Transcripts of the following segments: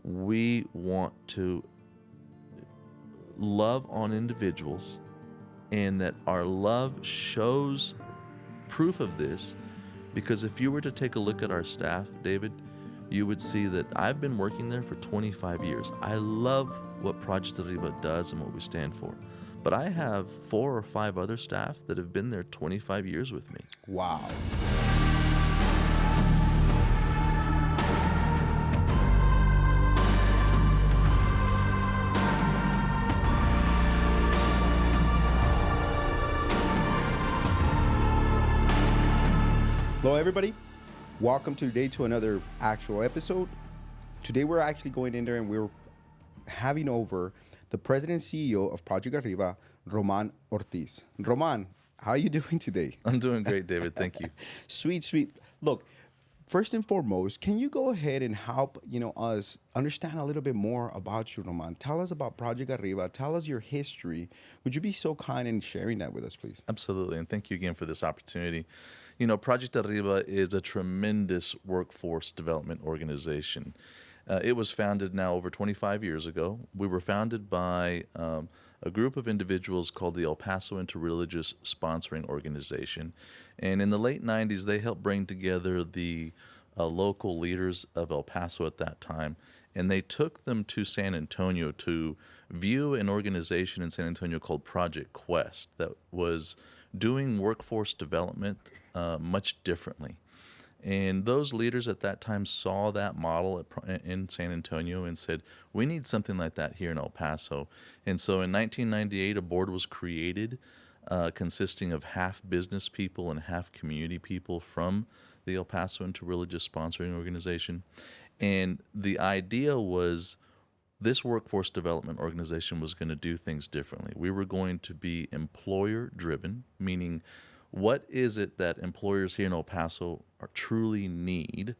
we want to love on individuals, and that our love shows proof of this, because if you were to take a look at our staff, David, you would see that I've been working there for 25 years. I love what Project ARRIBA does and what we stand for. But I have 4 or 5 other staff that have been there 25 years with me. Wow. Hello, everybody. Welcome today to another actual episode. Today, we're actually going in there and we're having over the president and CEO of Project ARRIBA, Roman Ortiz. Roman, how are you doing today? I'm doing great, David. Thank you. Sweet. Look, first and foremost, can you go ahead and help us understand a little bit more about you, Roman? Tell us about Project ARRIBA. Tell us your history. Would you be so kind in sharing that with us, please? Absolutely, and thank you again for this opportunity. Project ARRIBA is a tremendous workforce development organization. It was founded now over 25 years ago. We were founded by a group of individuals called the El Paso Interreligious Sponsoring Organization. And in the late 90s, they helped bring together the local leaders of El Paso at that time, and they took them to San Antonio to view an organization in San Antonio called Project Quest that was doing workforce development much differently. And those leaders at that time saw that model in San Antonio and said, we need something like that here in El Paso. And so in 1998, a board was created consisting of half business people and half community people from the El Paso Interreligious Sponsoring Organization. And the idea was this workforce development organization was going to do things differently. We were going to be employer-driven, meaning what is it that employers here in El Paso truly need?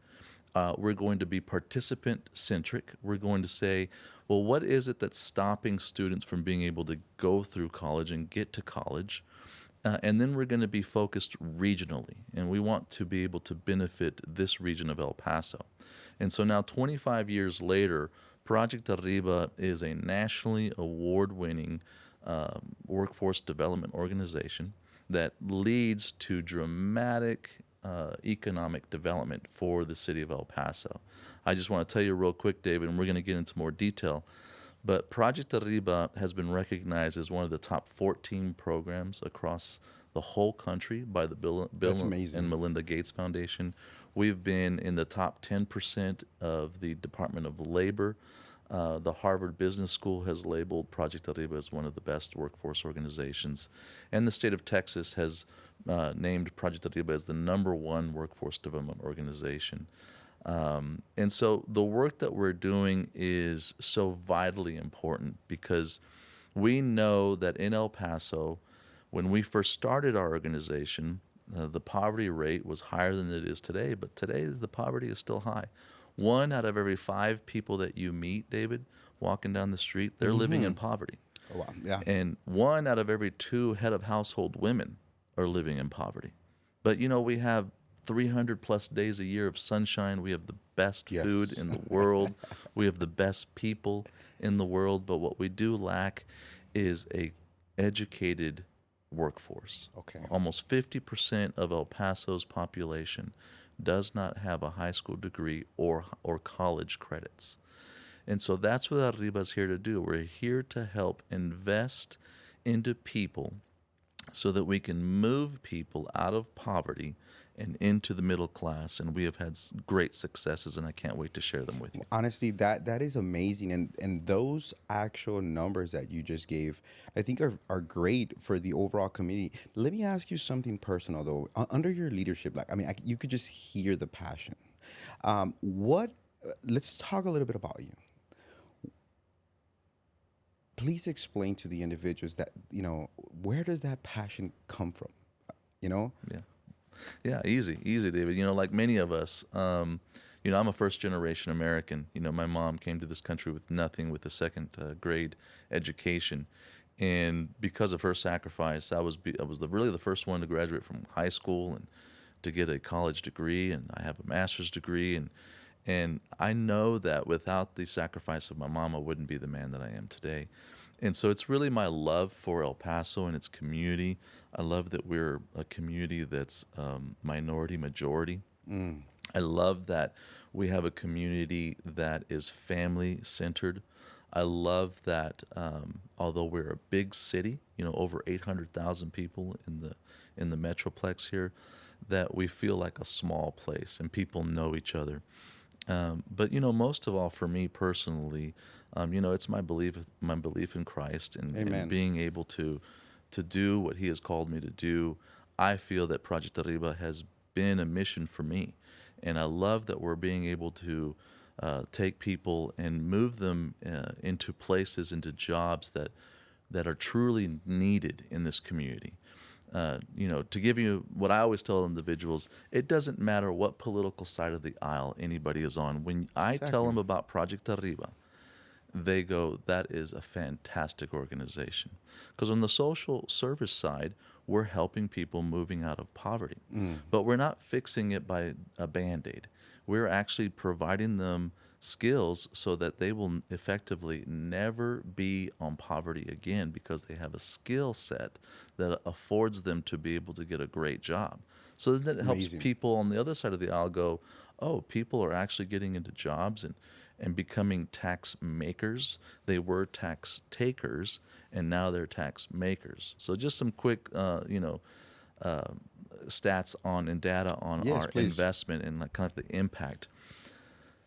We're going to be participant-centric. We're going to say, well, what is it that's stopping students from being able to go through college and get to college? And then we're going to be focused regionally, and we want to be able to benefit this region of El Paso. And so now 25 years later, Project ARRIBA is a nationally award-winning workforce development organization that leads to dramatic economic development for the city of El Paso. I just want to tell you real quick, David, and we're going to get into more detail, but Project ARRIBA has been recognized as one of the top 14 programs across the whole country by the Bill and Melinda Gates Foundation. We've been in the top 10% of the Department of Labor. The Harvard Business School has labeled Project ARRIBA as one of the best workforce organizations. And the state of Texas has named Project ARRIBA as the #1 workforce development organization. And so the work that we're doing is so vitally important because we know that in El Paso, when we first started our organization, the poverty rate was higher than it is today, but today the poverty is still high. 1 out of every 5 people that you meet, David, walking down the street, they're living in poverty. Oh, wow. Yeah. And 1 out of every 2 head of household women are living in poverty. But, we have 300 plus days a year of sunshine. We have the best food in the world. We have the best people in the world. But what we do lack is a educated workforce. Okay. Almost 50% of El Paso's population does not have a high school degree or college credits. And so that's what ARRIBA is here to do. We're here to help invest into people so that we can move people out of poverty and into the middle class. And we have had great successes, and I can't wait to share them with you. Honestly, that is amazing. And those actual numbers that you just gave, I think are great for the overall community. Let me ask you something personal, though. Under your leadership, you could just hear the passion. Let's talk a little bit about you. Please explain to the individuals that, where does that passion come from? Yeah, easy, David. Like many of us, I'm a first-generation American. My mom came to this country with nothing, with a second grade education. And because of her sacrifice, I was really the first one to graduate from high school and to get a college degree, and I have a master's degree. And I know that without the sacrifice of my mom, I wouldn't be the man that I am today. And so it's really my love for El Paso and its community. I love that we're a community that's minority majority. I love that we have a community that is family centered. I love that although we're a big city, over 800,000 people in the metroplex here, that we feel like a small place and people know each other. But most of all, for me personally, it's my belief in Christ and Amen. being able to do what He has called me to do. I feel that Project Arriba has been a mission for me, and I love that we're being able to take people and move them into places, into jobs that are truly needed in this community. To give you what I always tell individuals, it doesn't matter what political side of the aisle anybody is on. When I tell Exactly. them about Project Arriba, they go, that is a fantastic organization. Because on the social service side, we're helping people moving out of poverty. But we're not fixing it by a Band-Aid. We're actually providing them skills so that they will effectively never be on poverty again because they have a skill set that affords them to be able to get a great job. So then it helps Amazing. people on the other side of the aisle go, oh, people are actually getting into jobs and becoming tax makers. They were tax takers, and now they're tax makers. So just some quick, stats on and data on Yes, our please. investment and like kind of the impact.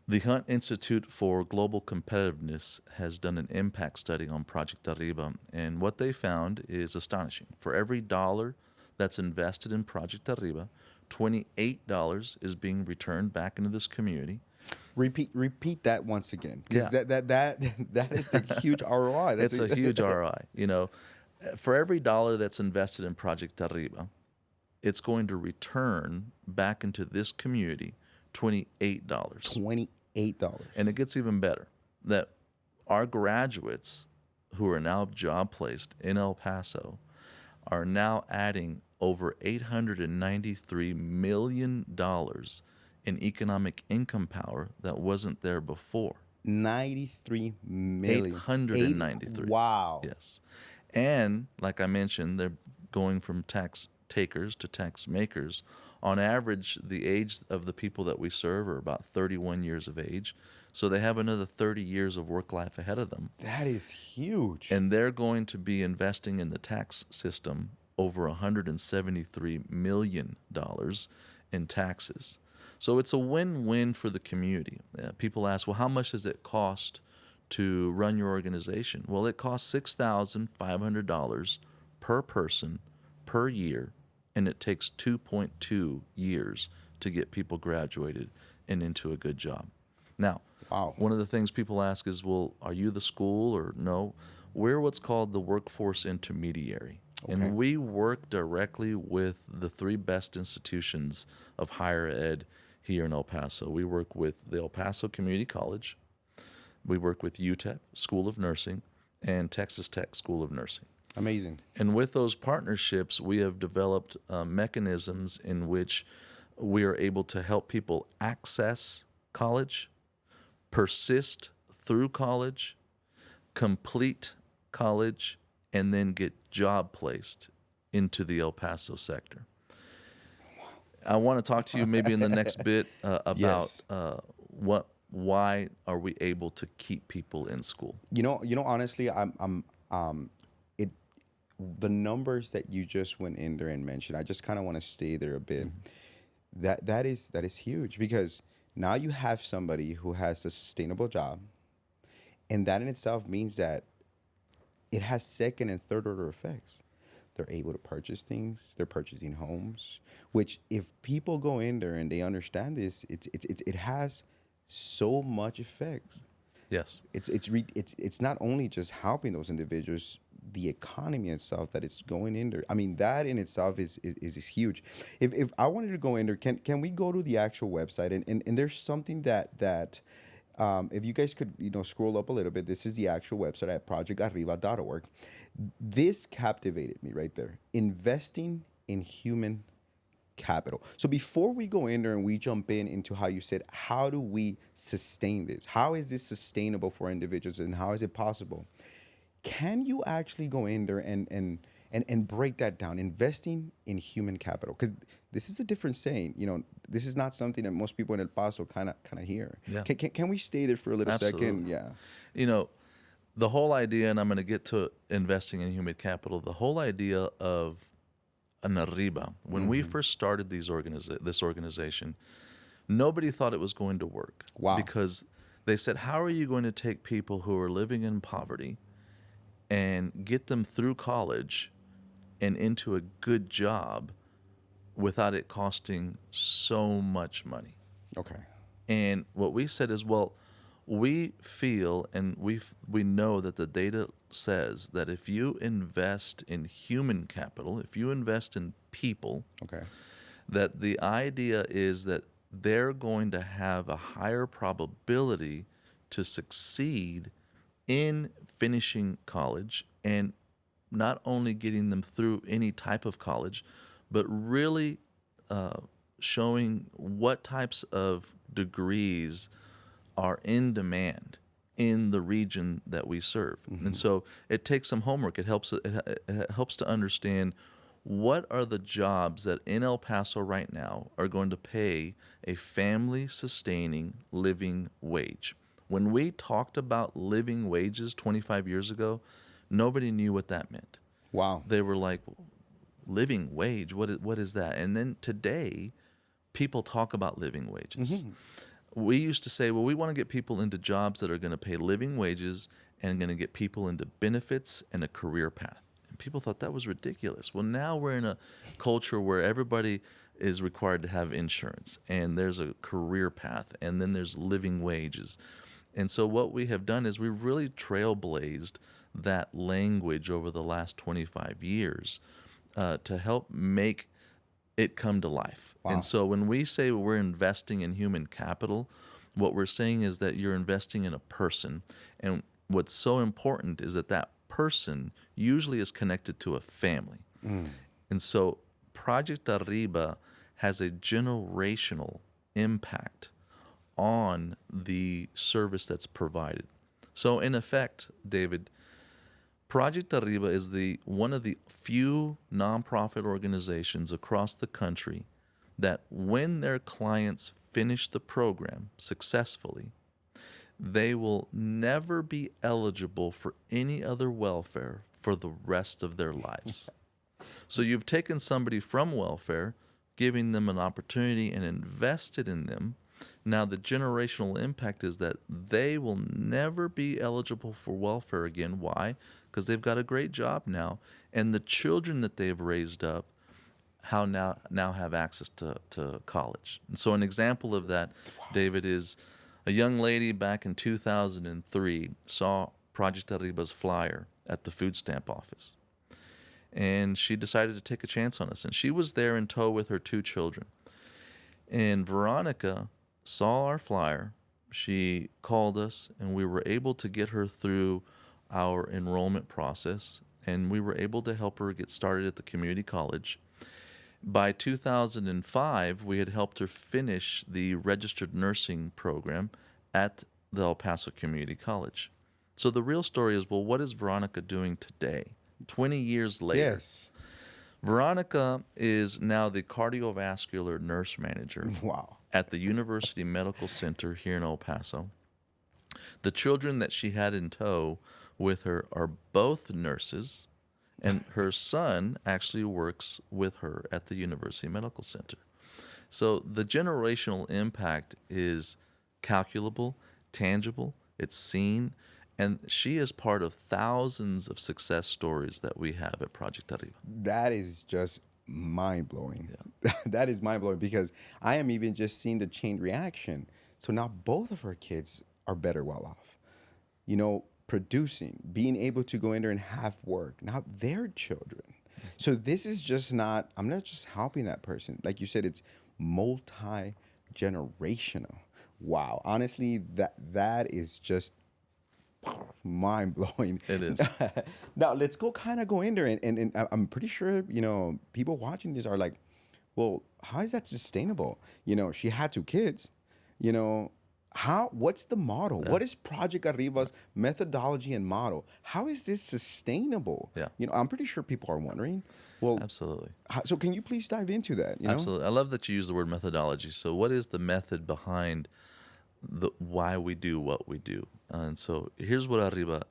The Hunt Institute for Global Competitiveness has done an impact study on Project Arriba, and what they found is astonishing. For every dollar that's invested in Project Arriba, $28 is being returned back into this community. Repeat that once again, Yeah. because that is a huge ROI. That's It's a huge ROI. For every dollar that's invested in Project Arriba, it's going to return back into this community $28. $28. And it gets even better that our graduates who are now job placed in El Paso are now adding over $893 million in economic income power that wasn't there before. 93 million. 893. Wow. Yes. And like I mentioned, they're going from tax takers to tax makers. On average, the age of the people that we serve are about 31 years of age. So they have another 30 years of work life ahead of them. That is huge. And they're going to be investing in the tax system over $173 million in taxes. So it's a win-win for the community. People ask, well, how much does it cost to run your organization? Well, it costs $6,500 per person per year, and it takes 2.2 years to get people graduated and into a good job. Now, Wow. one of the things people ask is, well, are you the school or no? We're what's called the workforce intermediary. Okay. And we work directly with the three best institutions of higher ed here in El Paso. We work with the El Paso Community College. We work with UTEP, School of Nursing, and Texas Tech School of Nursing. Amazing. And with those partnerships, we have developed mechanisms in which we are able to help people access college, persist through college, complete college, and then get job placed into the El Paso sector. I want to talk to you maybe in the next bit about Yes. why are we able to keep people in school? Honestly, it, the numbers that you just went in there and mentioned, I just kind of want to stay there a bit. That is huge, because now you have somebody who has a sustainable job, and that in itself means that it has second and third order effects. They're able to purchase things. They're purchasing homes, which if people go in there and they understand this, it has so much effects. Yes. It's not only just helping those individuals, the economy itself that it's going in there. I mean, that in itself is huge. If I wanted to go in there, can we go to the actual website and there's something that if you guys could scroll up a little bit. This is the actual website at projectarriba.org. This captivated me right there. Investing in human capital. So before we go in there and we jump into how you said, how do we sustain this? How is this sustainable for individuals and how is it possible? Can you actually go in there and break that down, investing in human capital? Because this is a different saying. This is not something that most people in El Paso kind of hear. Yeah. Can we stay there for a little Absolutely. second? Yeah. You know, the whole idea, and I'm going to get to investing in human capital, the whole idea of an Arriba, when we first started this organization, nobody thought it was going to work. Wow. Because they said, how are you going to take people who are living in poverty and get them through college and into a good job without it costing so much money? Okay. And what we said is, well, we feel and we know that the data says that if you invest in human capital, if you invest in people, Okay. that the idea is that they're going to have a higher probability to succeed in finishing college, and not only getting them through any type of college, but really showing what types of degrees are in demand in the region that we serve. And so it takes some homework. It helps to understand what are the jobs that in El Paso right now are going to pay a family-sustaining living wage. When we talked about living wages 25 years ago, nobody knew what that meant. Wow. They were like, living wage, what is that? And then today, people talk about living wages. We used to say, well, we want to get people into jobs that are going to pay living wages and going to get people into benefits and a career path. And people thought that was ridiculous. Well, now we're in a culture where everybody is required to have insurance, and there's a career path, and then there's living wages. And so what we have done is we really trailblazed that language over the last 25 years to help make it come to life. Wow. And so when we say we're investing in human capital, what we're saying is that you're investing in a person. And what's so important is that that person usually is connected to a family. And so Project Arriba has a generational impact on the service that's provided. So in effect, David, Project Arriba is one of the few nonprofit organizations across the country that when their clients finish the program successfully, they will never be eligible for any other welfare for the rest of their lives. So you've taken somebody from welfare, giving them an opportunity and invested in them. Now the generational impact is that they will never be eligible for welfare again. Why? Because they've got a great job now, and the children that they've raised up now have access to college. And so an example of that, David, is a young lady back in 2003 saw Project Arriba's flyer at the food stamp office. And she decided to take a chance on us. And she was there in tow with her 2 children. And Veronica saw our flyer. She called us, and we were able to get her through our enrollment process. And we were able to help her get started at the community college. By 2005, we had helped her finish the registered nursing program at the El Paso Community College. So the real story is, well, what is Veronica doing today, 20 years later? Yes. Veronica is now the cardiovascular nurse manager Wow. at the University Medical Center here in El Paso. The children that she had in tow with her are both nurses, and her son actually works with her at the University Medical Center. So the generational impact is calculable, tangible, it's seen, and she is part of thousands of success stories that we have at Project Arriba. That is just mind-blowing. Yeah. That is mind-blowing because I am even just seeing the chain reaction. So now both of her kids are better well off. Producing, being able to go in there and have work. Now their children. So this is just not, I'm not just helping that person. Like you said, it's multi-generational. Wow. Honestly, that is just mind-blowing. It is. Now let's go in there and I'm pretty sure, people watching this are like, Well, how is that sustainable? You know, she had two kids. You know, what's the model? Yeah, What is Project Arriba's methodology and model? How is this sustainable? yeah, You know, I'm pretty sure people are wondering. Well, absolutely. so can you please dive into that, you know? Absolutely. I love that you use the word methodology. So, what is the method behind the why we do what we do? And so, here's what Arriba.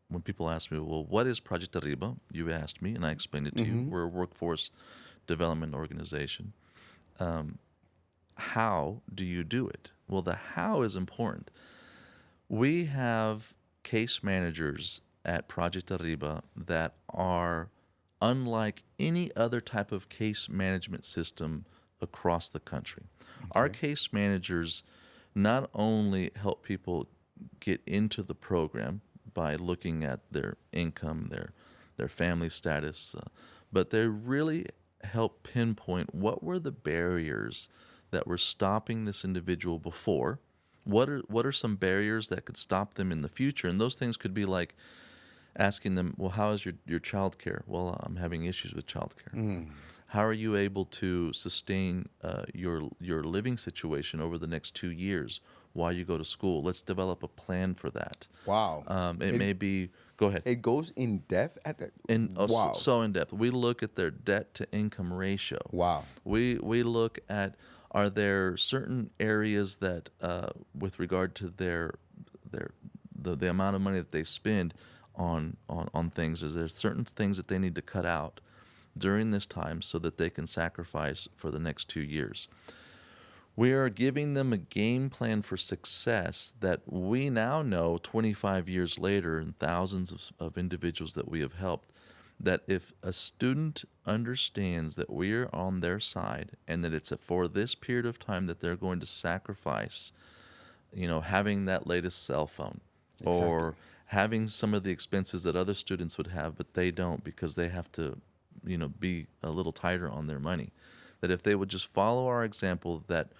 When people ask me, well, what is Project Arriba? You asked me, and I explained it to you. Mm-hmm. We're a workforce development organization. How do you do it? Well, the how is important. We have case managers at Project Arriba that are unlike any other type of case management system across the country. Our Okay. case managers not only help people get into the program by looking at their income, their family status, but they really help pinpoint what were the barriers that were stopping this individual before. What are some barriers that could stop them in the future? And those things could be like asking them, well, how is your child care? Well, I'm having issues with child care. Mm. How are you able to sustain your living situation over the next 2 years while you go to school? Let's develop a plan for that. Wow. It It may be. Go ahead. it goes in depth at the And wow. so in depth, we look at their debt to income ratio. Wow. We look at, are there certain areas that with regard to the amount of money that they spend on things, is there certain things that they need to cut out during this time so that they can sacrifice for the next 2 years? We are giving them a game plan for success that we now know 25 years later, and thousands of individuals that we have helped, that if a student understands that we are on their side and that it's for this period of time that they're going to sacrifice, having that latest cell phone, Exactly. or having some of the expenses that other students would have, but they don't because they have to, be a little tighter on their money. That if they would just follow our example, that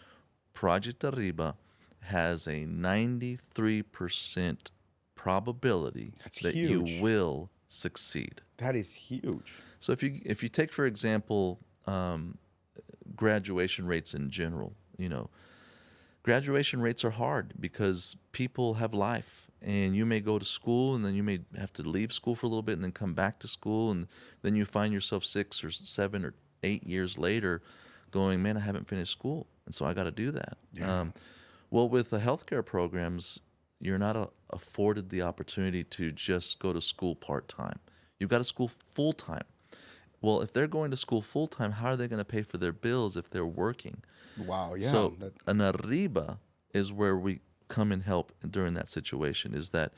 Project Arriba has a 93% probability That's that you huge. will succeed. That is huge. So if you take, for example, graduation rates in general, graduation rates are hard because people have life, and you may go to school and then you may have to leave school for a little bit and then come back to school, and then you find yourself 6 or 7 or 8 years later going, man, I haven't finished school, and so I got to do that. Yeah. Well, with the healthcare programs, you're not afforded the opportunity to just go to school part-time. You've got to school full-time. Well, if they're going to school full-time, how are they going to pay for their bills if they're working? Wow. Yeah. So an arriba is where we come and help during that situation, is that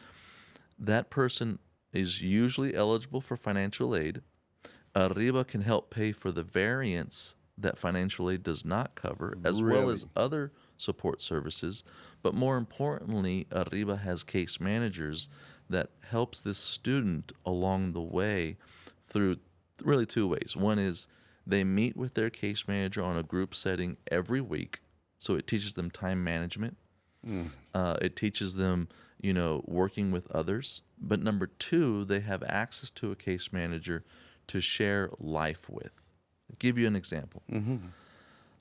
person is usually eligible for financial aid. Arriba can help pay for the variance that financial aid does not cover, as well Really. as other support services. But more importantly, Arriba has case managers that helps this student along the way through really two ways. One is they meet with their case manager on a group setting every week, so it teaches them time management. Mm. It teaches them, working with others. But number two, they have access to a case manager to share life with. I'll give you an example. Mm-hmm.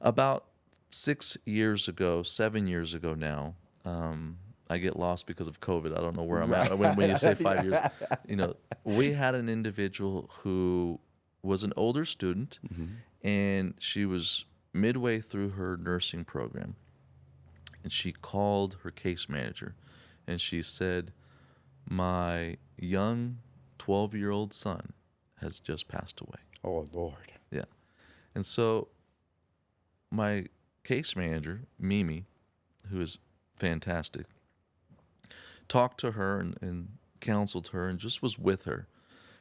About 6 years ago, 7 years ago now, I get lost because of COVID. I don't know where I'm at when you say 5 years. We had an individual who was an older student, and she was midway through her nursing program, and she called her case manager, and she said, my young 12-year-old son has just passed away. Oh Lord. Yeah. And so my case manager, Mimi, who is fantastic, talked to her and counseled her and just was with her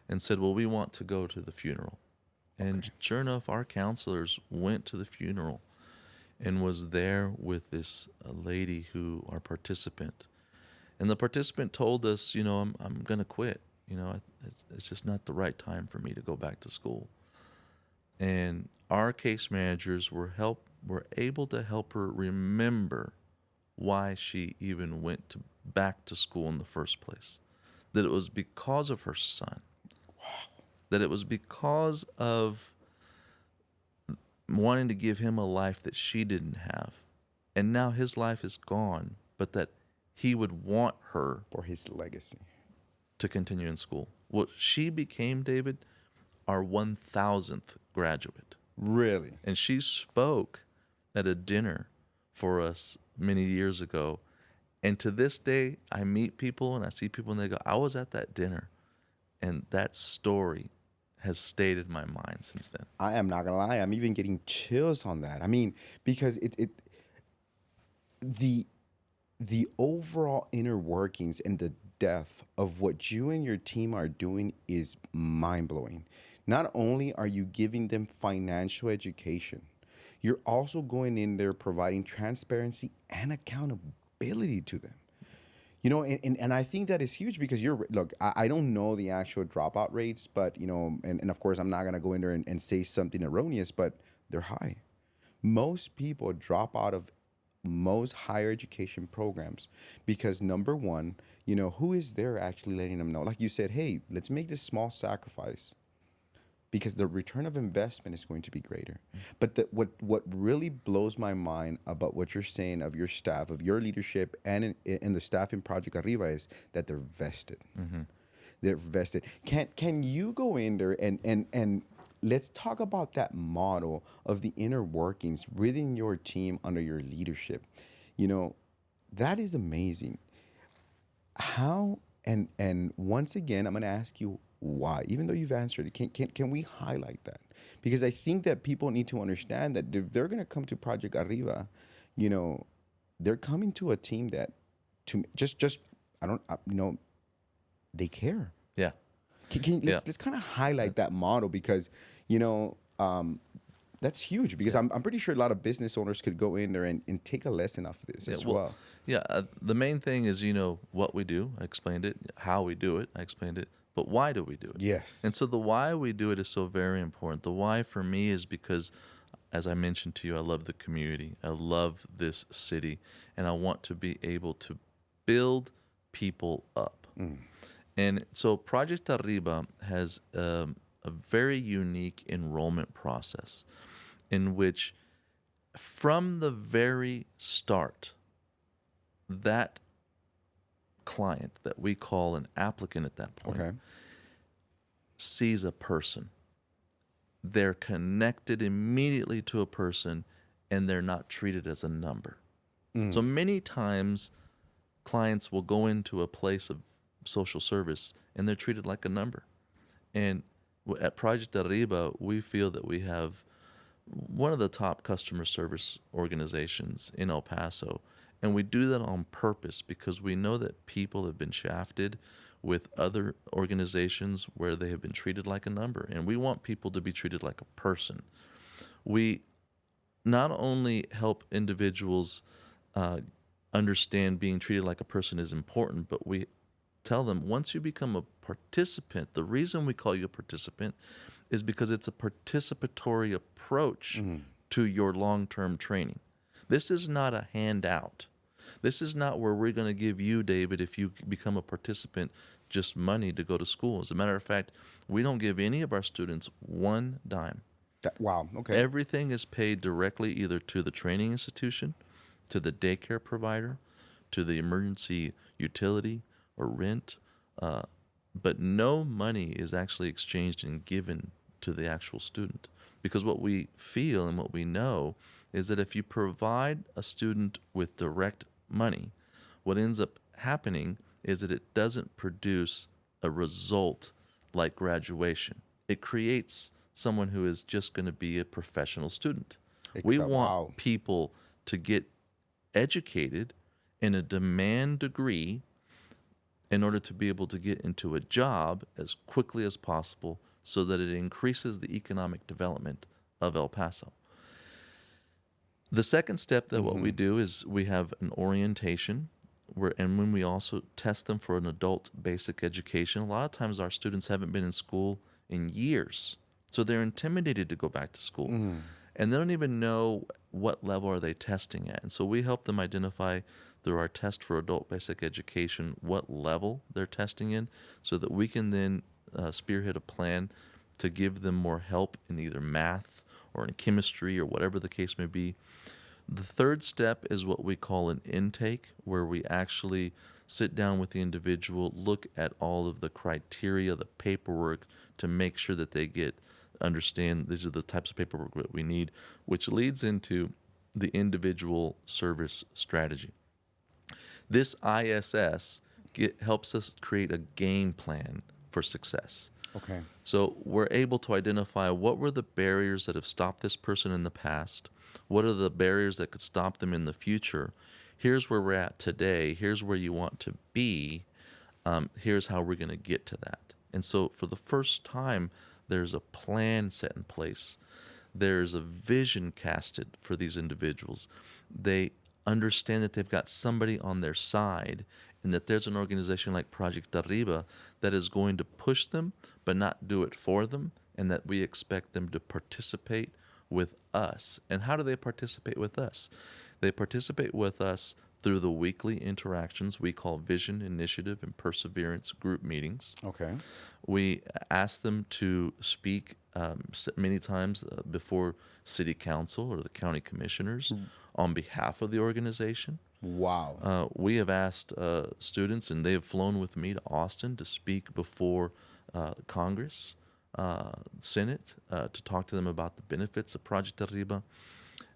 and said, well, we want to go to the funeral. And sure enough, our counselors went to the funeral and was there with this lady who, our participant. And the participant told us, I'm going to quit. It's just not the right time for me to go back to school. And our case managers were able to help her remember why she even went back to school in the first place. That it was because of her son. That it was because of wanting to give him a life that she didn't have. And now his life is gone, but that he would want her For his legacy. to continue in school. Well, she became, David, our 1,000th graduate. Really? And she spoke at a dinner for us many years ago. And to this day, I meet people and I see people and they go, I was at that dinner. And that story has stayed in my mind since then. I am not gonna lie. I'm even getting chills on that. I mean, because the overall inner workings and the depth of what you and your team are doing is mind blowing. Not only are you giving them financial education, you're also going in there providing transparency and accountability to them. You know, and I think that is huge because look, I don't know the actual dropout rates, but, you know, and of course, I'm not going to go in there and say something erroneous, but they're high. Most people drop out of most higher education programs because, number one, you know, who is there actually letting them know? Like you said, hey, let's make this small sacrifice because the return of investment is going to be greater. But what really blows my mind about what you're saying of your staff, of your leadership, and in the staff in Project Arriba is that they're vested. Mm-hmm. They're vested. Can you go in there and let's talk about that model of the inner workings within your team under your leadership? You know, that is amazing. How and once again, I'm going to ask you why, even though you've answered it, can we highlight that? Because I think that people need to understand that if they're going to come to Project Arriba, you know, they're coming to a team that, to just I don't, you know, they care. Yeah. Let's kind of highlight that model because, you know, that's huge because I'm pretty sure a lot of business owners could go in there and take a lesson off of this as well. Yeah, the main thing is, you know, what we do. I explained it. How we do it. I explained it. But why do we do it? Yes. And so the why we do it is so very important. The why for me is because, as I mentioned to you, I love the community. I love this city. And I want to be able to build people up. And so Project Arriba has a very unique enrollment process in which from the very start, that client that we call an applicant at that point sees a person. They're connected immediately to a person and they're not treated as a number. So many times clients will go into a place of social service and they're treated like a number. And at Project Arriba, we feel that we have one of the top customer service organizations in El Paso. And we do that on purpose because we know that people have been shafted with other organizations where they have been treated like a number. And we want people to be treated like a person. We not only help individuals understand being treated like a person is important, but we tell them once you become a participant, the reason we call you a participant is because it's a participatory approach to your long-term training. This is not a handout. This is not where we're going to give you, David, if you become a participant, just money to go to school. As a matter of fact, we don't give any of our students one dime. Wow. Okay. Everything is paid directly either to the training institution, to the daycare provider, to the emergency utility or rent, but no money is actually exchanged and given to the actual student. Because what we feel and what we know is that if you provide a student with direct money, what ends up happening is that it doesn't produce a result like graduation. It creates someone who is just going to be a professional student. We want people to get educated in a demand degree in order to be able to get into a job as quickly as possible so that it increases the economic development of El Paso. The second step that what we do is we have an orientation and when we also test them for an adult basic education. A lot of times our students haven't been in school in years, so they're intimidated to go back to school. And they don't even know what level are they testing at. And so we help them identify through our test for adult basic education what level they're testing in so that we can then spearhead a plan to give them more help in either math or in chemistry or whatever the case may be. The third step is what we call an intake, where we actually sit down with the individual, look at all of the criteria, the paperwork, to make sure that they understand these are the types of paperwork that we need, which leads into the individual service strategy. This ISS helps us create a game plan for success. Okay. So we're able to identify what were the barriers that have stopped this person in the past, what are the barriers that could stop them in the future. Here's where we're at today. Here's where you want to be. Here's how we're going to get to that. And so for the first time, there's a plan set in place. There's a vision casted for these individuals. They understand that they've got somebody on their side, and that there's an organization like Project ARRIBA that is going to push them, but not do it for them, and that we expect them to participate with us. And how do they participate with us? They participate with us through the weekly interactions we call Vision, Initiative, and Perseverance group meetings. Okay. We ask them to speak many times before city council or the county commissioners on behalf of the organization. Wow. We have asked students, and they have flown with me to Austin to speak before Congress, Senate, to talk to them about the benefits of Project ARRIBA.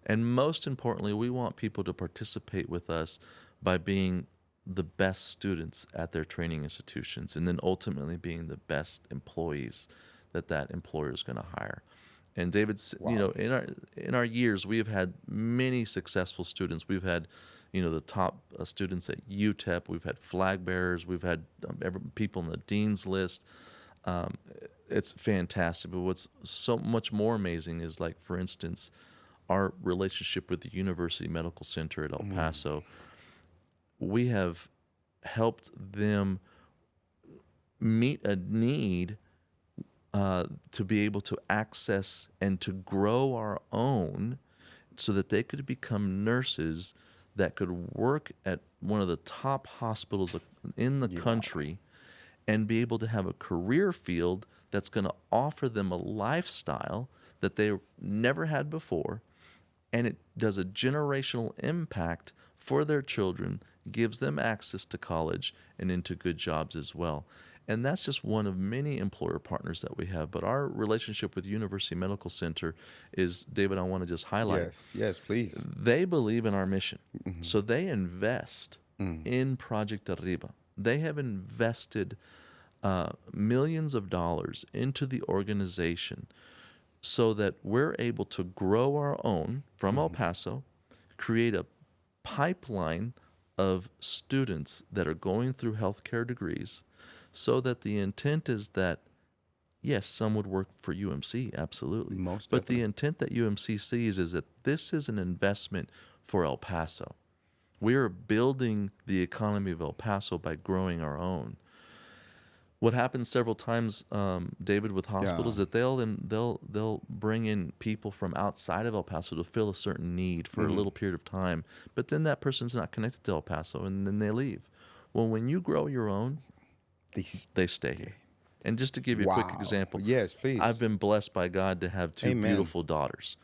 And most importantly, we want people to participate with us by being the best students at their training institutions, and then ultimately being the best employees that employer is going to hire. And David's, Wow. in our years, we have had many successful students. We've had, the top students at UTEP. We've had flag bearers. We've had people on the dean's list. It's fantastic. But what's so much more amazing is, like, for instance, our relationship with the University Medical Center at El Paso. We have helped them meet a need to be able to access and to grow our own, so that they could become nurses that could work at one of the top hospitals in the country, and be able to have a career field that's going to offer them a lifestyle that they never had before. And it does a generational impact for their children, gives them access to college and into good jobs as well. And that's just one of many employer partners that we have. But our relationship with University Medical Center is, David, I want to just highlight. Yes, please. They believe in our mission. So they invest in Project ARRIBA. They have invested millions of dollars into the organization, so that we're able to grow our own from El Paso, create a pipeline of students that are going through healthcare degrees, so that the intent is that, yes, some would work for UMC, absolutely. Most but definitely. the intent that UMC sees is that this is an investment for El Paso. We are building the economy of El Paso by growing our own. What happens several times, David, with hospitals, that they'll bring in people from outside of El Paso to fill a certain need for a little period of time, but then that person's not connected to El Paso, and then they leave. Well, when you grow your own, they stay here. And just to give you a quick example, Yes, please. I've been blessed by God to have two Amen. beautiful daughters.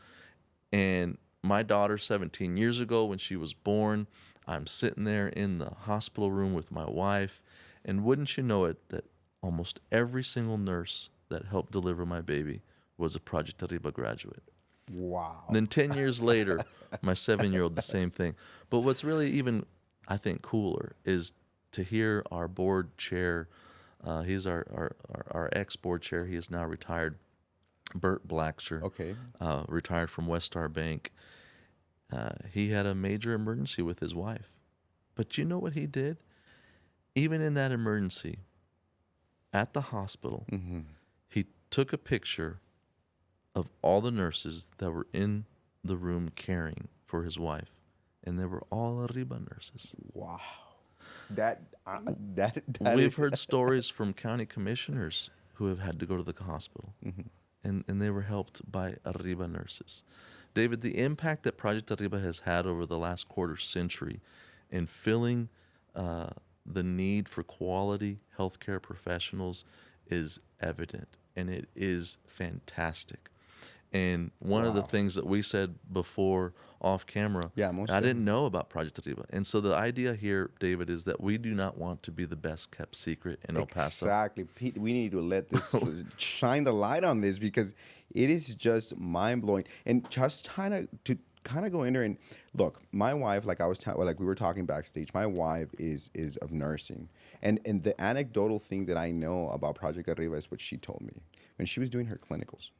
And my daughter, 17 years ago, when she was born, I'm sitting there in the hospital room with my wife, and wouldn't you know it, that almost every single nurse that helped deliver my baby was a Project ARRIBA graduate. Wow. And then 10 years later, my 7-year-old, the same thing. But what's really even, I think, cooler is to hear our board chair, he's our ex-board chair, he is now retired, Bert Blacksher, Okay. retired from Westar Bank. He had a major emergency with his wife. But you know what he did? Even in that emergency, at the hospital, he took a picture of all the nurses that were in the room caring for his wife, and they were all ARRIBA nurses. Wow. That We've heard stories from county commissioners who have had to go to the hospital, and they were helped by ARRIBA nurses. David, the impact that Project ARRIBA has had over the last quarter century in filling the need for quality healthcare professionals is evident, and it is fantastic. And one of the Wow. things that we said before off camera, Yeah, most I didn't definitely. know about Project Arriba. And so the idea here, David, is that we do not want to be the best kept secret in El Paso. Exactly. Pete, we need to let this shine the light on this because it is just mind blowing. And just kind of go in there and look, my wife, like like we were talking backstage, my wife is of nursing. And the anecdotal thing that I know about Project Arriba is what she told me when she was doing her clinicals.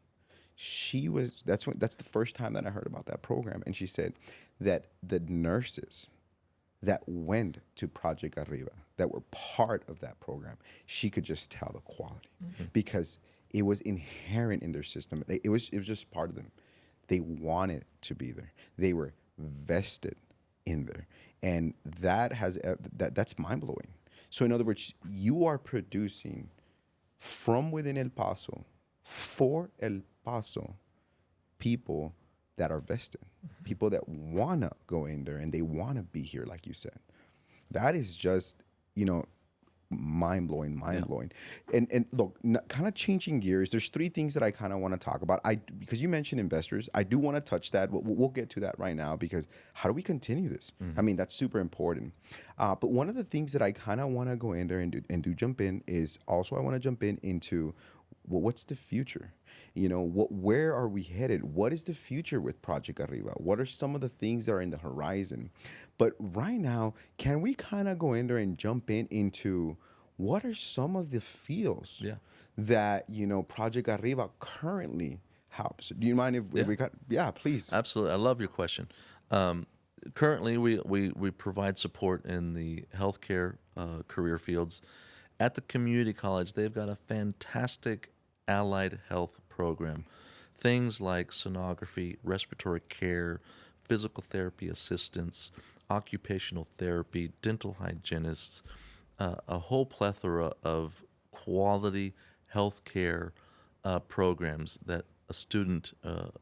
That's the first time that I heard about that program. And she said that the nurses that went to Project Arriba, that were part of that program, she could just tell the quality because it was inherent in their system. It was just part of them. They wanted to be there. They were vested in there, and that's mind blowing. So in other words, you are producing from within El Paso for El Paso people that are vested, people that want to go in there and they want to be here, like you said. That is just, mind blowing, mind blowing. And look, kind of changing gears. There's three things that I kind of want to talk about. Because you mentioned investors, I do want to touch that. We'll get to that right now because how do we continue this? I mean, that's super important. But one of the things that I kind of want to go in there and do jump in is also I want to jump into what's the future? Where are we headed? What is the future with Project Arriba? What are some of the things that are in the horizon? But right now, can we kind of go in there and jump into what are some of the fields that, Project Arriba currently helps? Do you mind if we got, yeah, please. Absolutely. I love your question. Currently, we provide support in the healthcare career fields. At the community college, they've got a fantastic allied health program. Things like sonography, respiratory care, physical therapy assistants, occupational therapy, dental hygienists, a whole plethora of quality healthcare programs that a student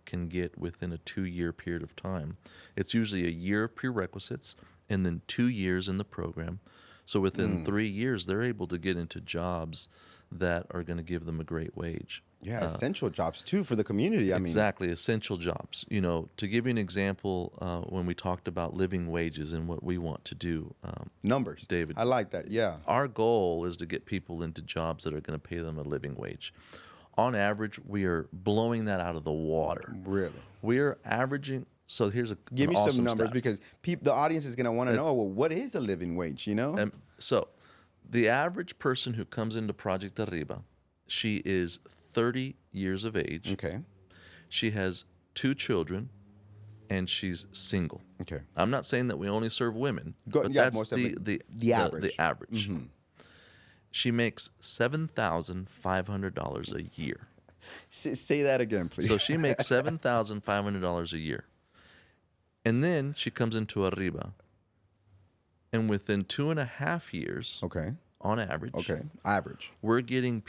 can get within a 2-year period of time. It's usually a year of prerequisites and then 2 years in the program. So within 3 years, they're able to get into jobs that are going to give them a great wage. Yeah, essential jobs too for the community. Exactly, essential jobs. To give you an example, when we talked about living wages and what we want to do, Numbers. David, I like that. Yeah. our goal is to get people into jobs that are going to pay them a living wage. On average, we are blowing that out of the water. Really? We are averaging. So here's Give an me awesome some numbers stat. because the audience is going to want to know, well, what is a living wage, So the average person who comes into Project Arriba, she is 30 years of age. Okay. She has 2 children, and she's single. Okay. I'm not saying that we only serve women, but yeah, that's most the definitely. The average. average. She makes $7,500 a year. Say that again, please. So she makes $7,500 a year. And then she comes into Arriba. And within 2.5 years, Okay. on average, Average. we're getting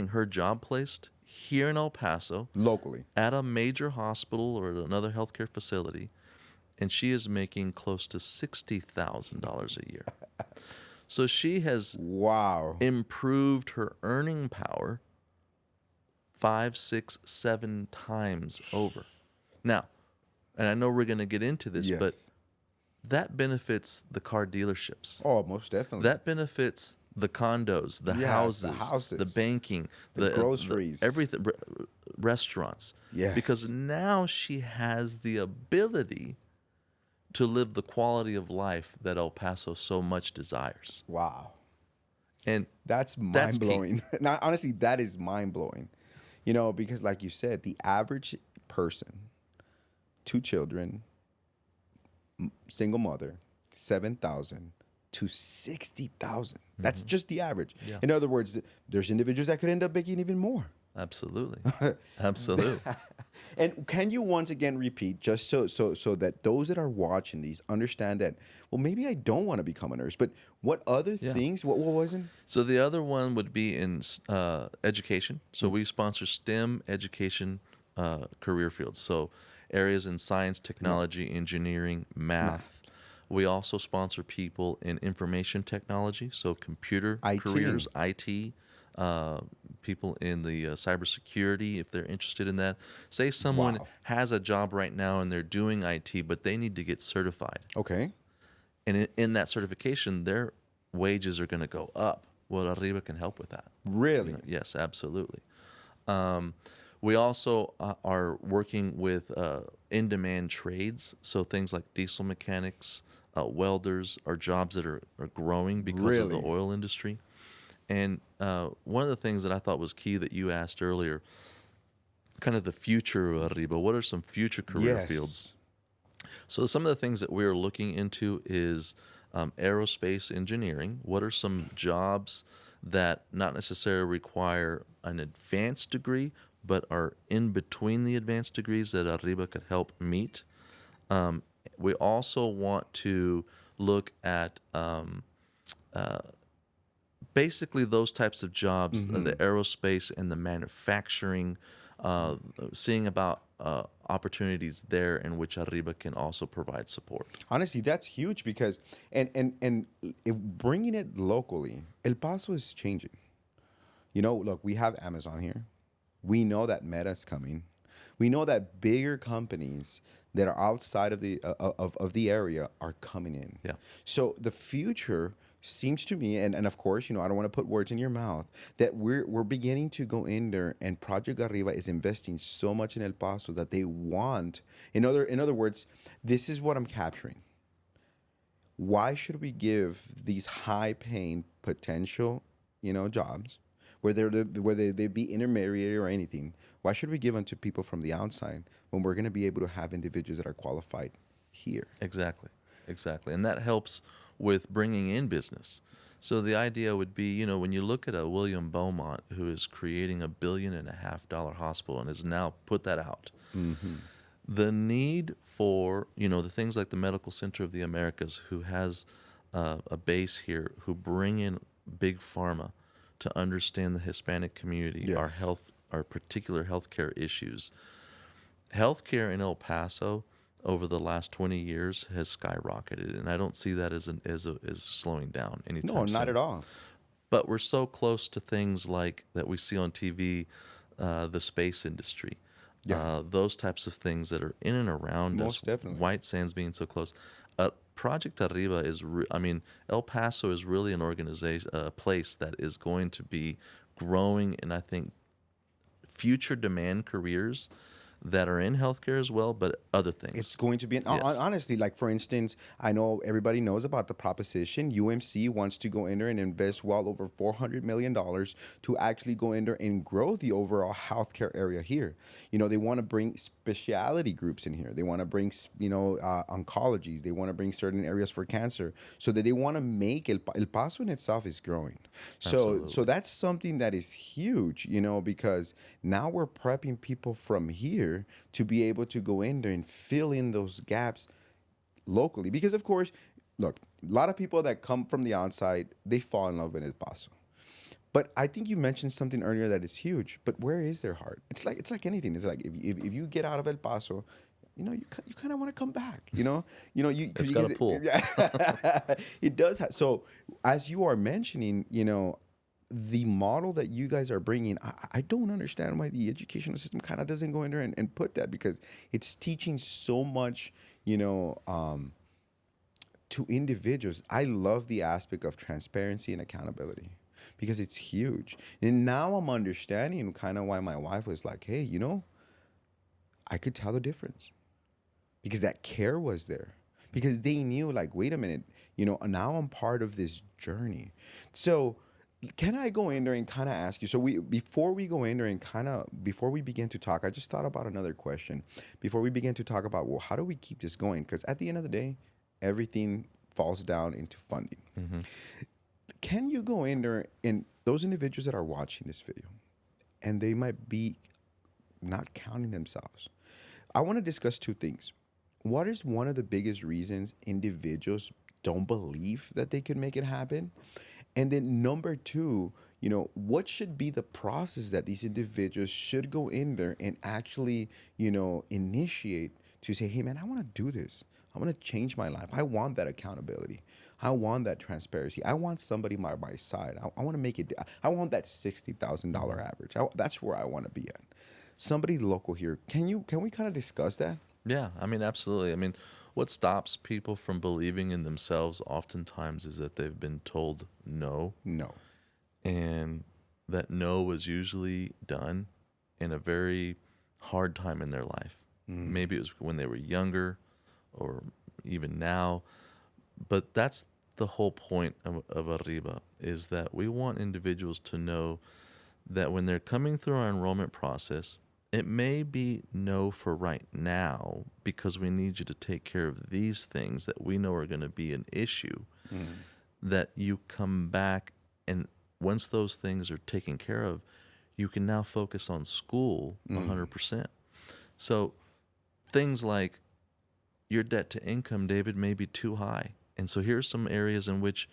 her job placed here in El Paso Locally. at a major hospital or another healthcare facility. And she is making close to $60,000 a year. So she has Wow. improved her earning power 5, 6, 7 times over. Now, and I know we're going to get into this, but Yes. that benefits the car dealerships. Oh, most definitely. That benefits the condos, the Yes, the houses, the houses. banking, The groceries. everything, restaurants. Yes. Because now she has the ability to live the quality of life that El Paso so much desires. Wow. And That's key. mind blowing. Now, honestly, that is mind blowing. Because like you said, the average person, 2 children, single mother, 7,000 to 60,000. That's just the average. Yeah. In other words, there's individuals that could end up making even more. Absolutely. Absolutely. And can you once again repeat, just so that those that are watching these understand that, well, maybe I don't want to become a nurse, but what other things? What was it? So the other one would be in education. So we sponsor STEM education career fields. So areas in science, technology, engineering, math. We also sponsor people in information technology. So computer IT. careers, IT, people in the cybersecurity, if they're interested in that. Say someone Wow. has a job right now and they're doing IT, but they need to get certified. Okay. And in that certification, their wages are going to go up. Well, Arriba can help with that. Really? Yes, absolutely. Um, we also are working with in-demand trades, so things like diesel mechanics, welders are jobs that are growing because of the Really? oil industry. And one of the things that I thought was key that you asked earlier, kind of the future of Arriba, what are some future career fields? Yes. So some of the things that we're looking into is aerospace engineering. What are some jobs that not necessarily require an advanced degree, but are in between the advanced degrees that Arriba could help meet? We also want to look at basically those types of jobs, the aerospace and the manufacturing, seeing about opportunities there in which Arriba can also provide support. Honestly, that's huge because and if bringing it locally, El Paso is changing. You know, look, we have Amazon here. We know that Meta's coming. We know that bigger companies that are outside of the area are coming in. Yeah. So the future seems to me, and of course, you know, I don't want to put words in your mouth, that we're beginning to go in there, and Project Arriba is investing so much in El Paso that they want. In other words, this is what I'm capturing. Why should we give these high-paying potential, jobs, whether they be intermediary or anything? Why should we give them to people from the outside when we're going to be able to have individuals that are qualified here? Exactly, exactly. And that helps with bringing in business. So the idea would be, when you look at a William Beaumont who is creating $1.5 billion hospital and has now put that out, the need for, the things like the Medical Center of the Americas, who has a base here, who bring in big pharma to understand the Hispanic community, our Yes. our particular healthcare issues. Healthcare in El Paso over the last 20 years has skyrocketed, and I don't see that as slowing down No, anytime not soon. at all. But we're so close to things like that we see on TV, the space industry, Yeah, those types of things that are in and around us. most definitely. White Sands being so close. Project Arriba is, El Paso is really an organization, a place that is going to be growing, and I think future demand careers that are in healthcare as well, but other things. It's going to be Yes. honestly, like for instance, I know everybody knows about the proposition. UMC wants to go in there and invest well over $400 million to actually go in there and grow the overall healthcare area here. You know, they want to bring specialty groups in here. They want to bring oncologies. They want to bring certain areas for cancer, so that they want to make El Paso in itself is growing. So Absolutely. that's something that is huge, because now we're prepping people from here to be able to go in there and fill in those gaps locally. Because of course, look, a lot of people that come from the outside, they fall in love with El Paso. But I think you mentioned something earlier that is huge. But where is their heart? It's like anything. It's like if you get out of El Paso, you kind of want to come back. It's got a pull. Yeah, it does. So as you are mentioning, the model that you guys are bringing, I don't understand why the educational system kind of doesn't go in there and put that, because it's teaching so much, to individuals. I love the aspect of transparency and accountability because it's huge. And now I'm understanding kind of why my wife was like, hey, I could tell the difference because that care was there. Because they knew, like, wait a minute, now I'm part of this journey. So, can I go in there and kind of ask you? So, before we go in there and before we begin to talk, I just thought about another question. Before we begin to talk about, well, how do we keep this going? Because at the end of the day, everything falls down into funding. Mm-hmm. Can you go in there and those individuals that are watching this video, and they might be not counting themselves? I want to discuss two things. What is one of the biggest reasons individuals don't believe that they can make it happen? And then number two, what should be the process that these individuals should go in there and actually, initiate to say, hey man, I want to do this. I want to change my life. I want that accountability. I want that transparency. I want somebody by my side. I want to make it. I want that $60,000 average. That's where I want to be at. Somebody local here. Can we kind of discuss that? Yeah, I mean, absolutely. I mean, what stops people from believing in themselves oftentimes is that they've been told no, No. and that no was usually done in a very hard time in their life. Maybe it was when they were younger or even now. But that's the whole point of Arriba, is that we want individuals to know that when they're coming through our enrollment process, it may be no for right now because we need you to take care of these things that we know are going to be an issue, that you come back, and once those things are taken care of, you can now focus on school 100%. So things like your debt to income, David, may be too high. And so here's some areas in which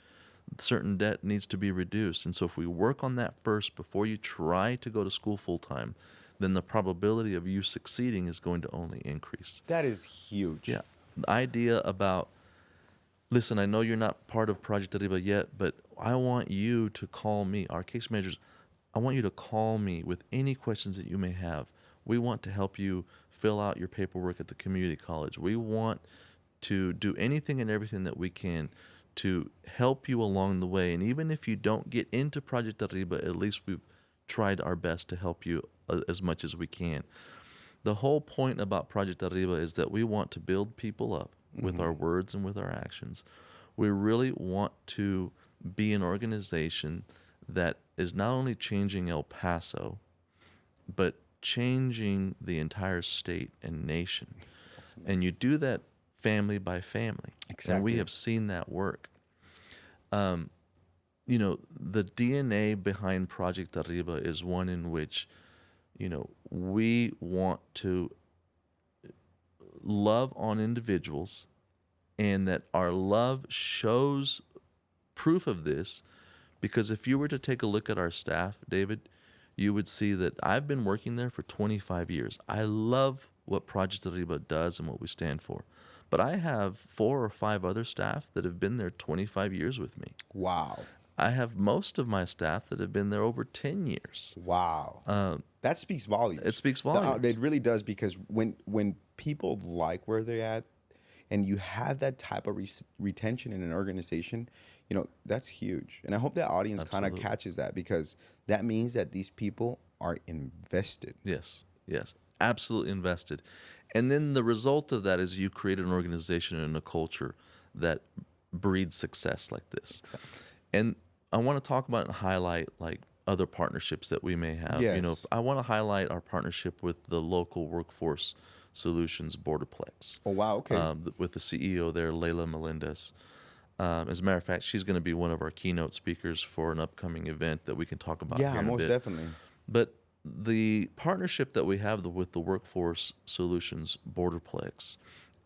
certain debt needs to be reduced. And so if we work on that first before you try to go to school full time, then the probability of you succeeding is going to only increase. That is huge. Yeah. The idea about, listen, I know you're not part of Project ARRIBA yet, but I want you to call me, our case managers, I want you to call me with any questions that you may have. We want to help you fill out your paperwork at the community college. We want to do anything and everything that we can to help you along the way. And even if you don't get into Project ARRIBA, at least we've tried our best to help you as much as we can. The whole point about Project ARRIBA is that we want to build people up with our words and with our actions. We really want to be an organization that is not only changing El Paso, but changing the entire state and nation. And you do that family by family. Exactly. And we have seen that work. You know, the DNA behind Project ARRIBA is one in which, you know, we want to love on individuals, and that our love shows proof of this, because if you were to take a look at our staff, David, you would see that I've been working there for 25 years. I love what Project ARRIBA does and what we stand for. But I have 4 or 5 other staff that have been there 25 years with me. Wow. I have most of my staff that have been there over 10 years. Wow. That speaks volumes. It speaks volumes. It really does, because when people like where they're at, and you have that type of retention in an organization, you know, that's huge. And I hope that audience kind of catches that, because that means that these people are invested. Yes, absolutely invested. And then the result of that is you create an organization and a culture that breeds success like this. Exactly. And I want to talk about and highlight like other partnerships that we may have. Yes. You know, I want to highlight our partnership with the local workforce solutions Borderplex. Oh, wow. Okay. With the CEO there, Layla Melendez. As a matter of fact, she's going to be one of our keynote speakers for an upcoming event that we can talk about here in a most bit. definitely. But the partnership that we have with the Workforce Solutions Borderplex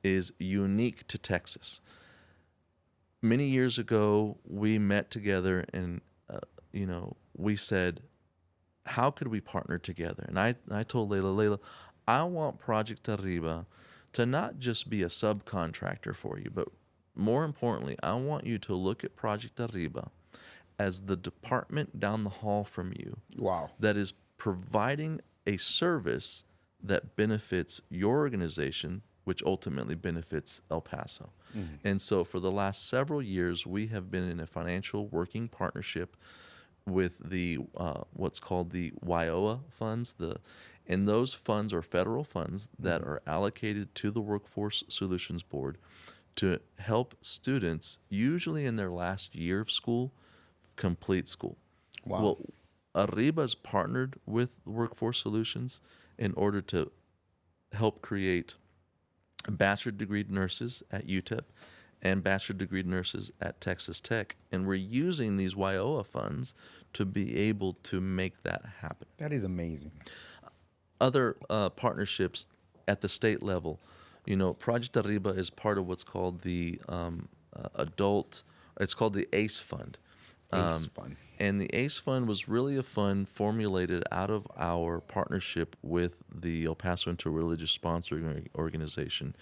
is unique to Texas. Many years ago, we met together and, you know, we said, how could we partner together? And I told Layla, I want Project ARRIBA to not just be a subcontractor for you, but more importantly, I want you to look at Project ARRIBA as the department down the hall from you. Wow. That is providing a service that benefits your organization, which ultimately benefits El Paso. Mm-hmm. And so for the last several years, we have been in a financial working partnership with the what's called the WIOA funds. And those funds are federal funds that are allocated to the Workforce Solutions Board to help students, usually in their last year of school, complete school. Wow. Well, ARRIBA's partnered with Workforce Solutions in order to help create bachelor degree nurses at UTEP and bachelor degree nurses at Texas Tech. And we're using these WIOA funds to be able to make that happen. That is amazing. Other partnerships at the state level, you know, Project ARRIBA is part of what's called the it's called the ACE Fund. ACE Fund. And the ACE Fund was really a fund formulated out of our partnership with the El Paso Interreligious Sponsoring Organization.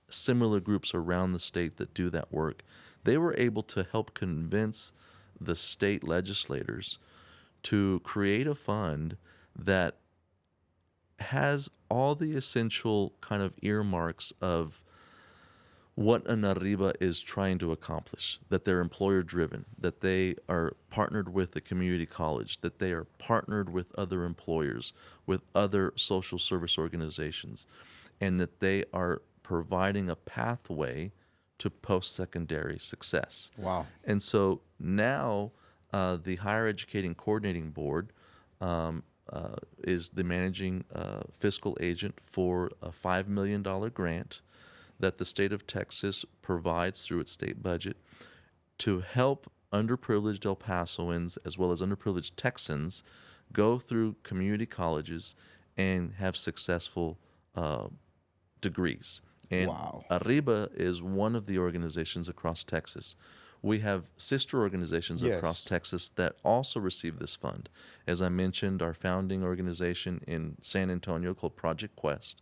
similar groups around the state that do that work. They were able to help convince the state legislators to create a fund that has all the essential kind of earmarks of what an Arriba is trying to accomplish, that they're employer driven, that they are partnered with a community college, that they are partnered with other employers, with other social service organizations, and that they are providing a pathway to post-secondary success. Wow. And so now the Higher Educating Coordinating Board is the managing fiscal agent for a $5 million grant that the state of Texas provides through its state budget to help underprivileged El Pasoans as well as underprivileged Texans go through community colleges and have successful degrees. And Wow. Arriba is one of the organizations across Texas. We have sister organizations across Yes. Texas that also receive this fund. As I mentioned, our founding organization in San Antonio called Project Quest.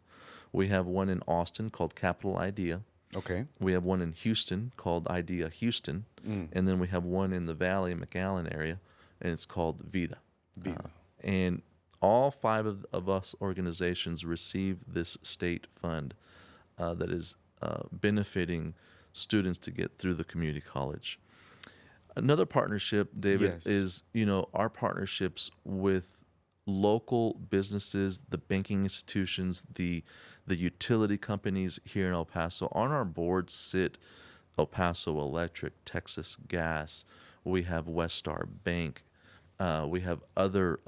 We have one in Austin called Capital Idea. Okay. We have one in Houston called Idea Houston. And then we have one in the Valley, McAllen area, and it's called Vida. Vida. And all five of us organizations receive this state fund that is benefiting students to get through the community college. Another partnership, David, Yes. is our partnerships with local businesses, the banking institutions, the utility companies here in El Paso. On our board sit El Paso Electric, Texas Gas. We have Westar Bank. We have other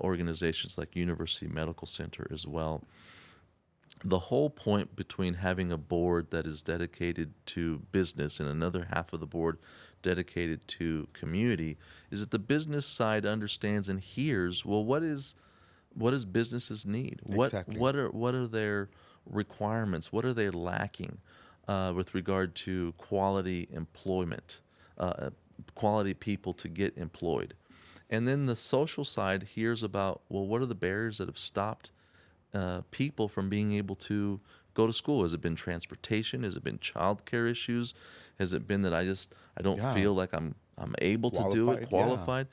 organizations like University Medical Center as well. The whole point between having a board that is dedicated to business and another half of the board dedicated to community is that the business side understands and hears, well, what does businesses need? Exactly. What are their requirements? What are they lacking with regard to quality employment, quality people to get employed? And then the social side hears about, well, what are the barriers that have stopped people from being able to go to school? Has it been transportation? Has it been childcare issues? Has it been that I don't Yeah. feel like I'm able to do it, Qualified, yeah. qualified?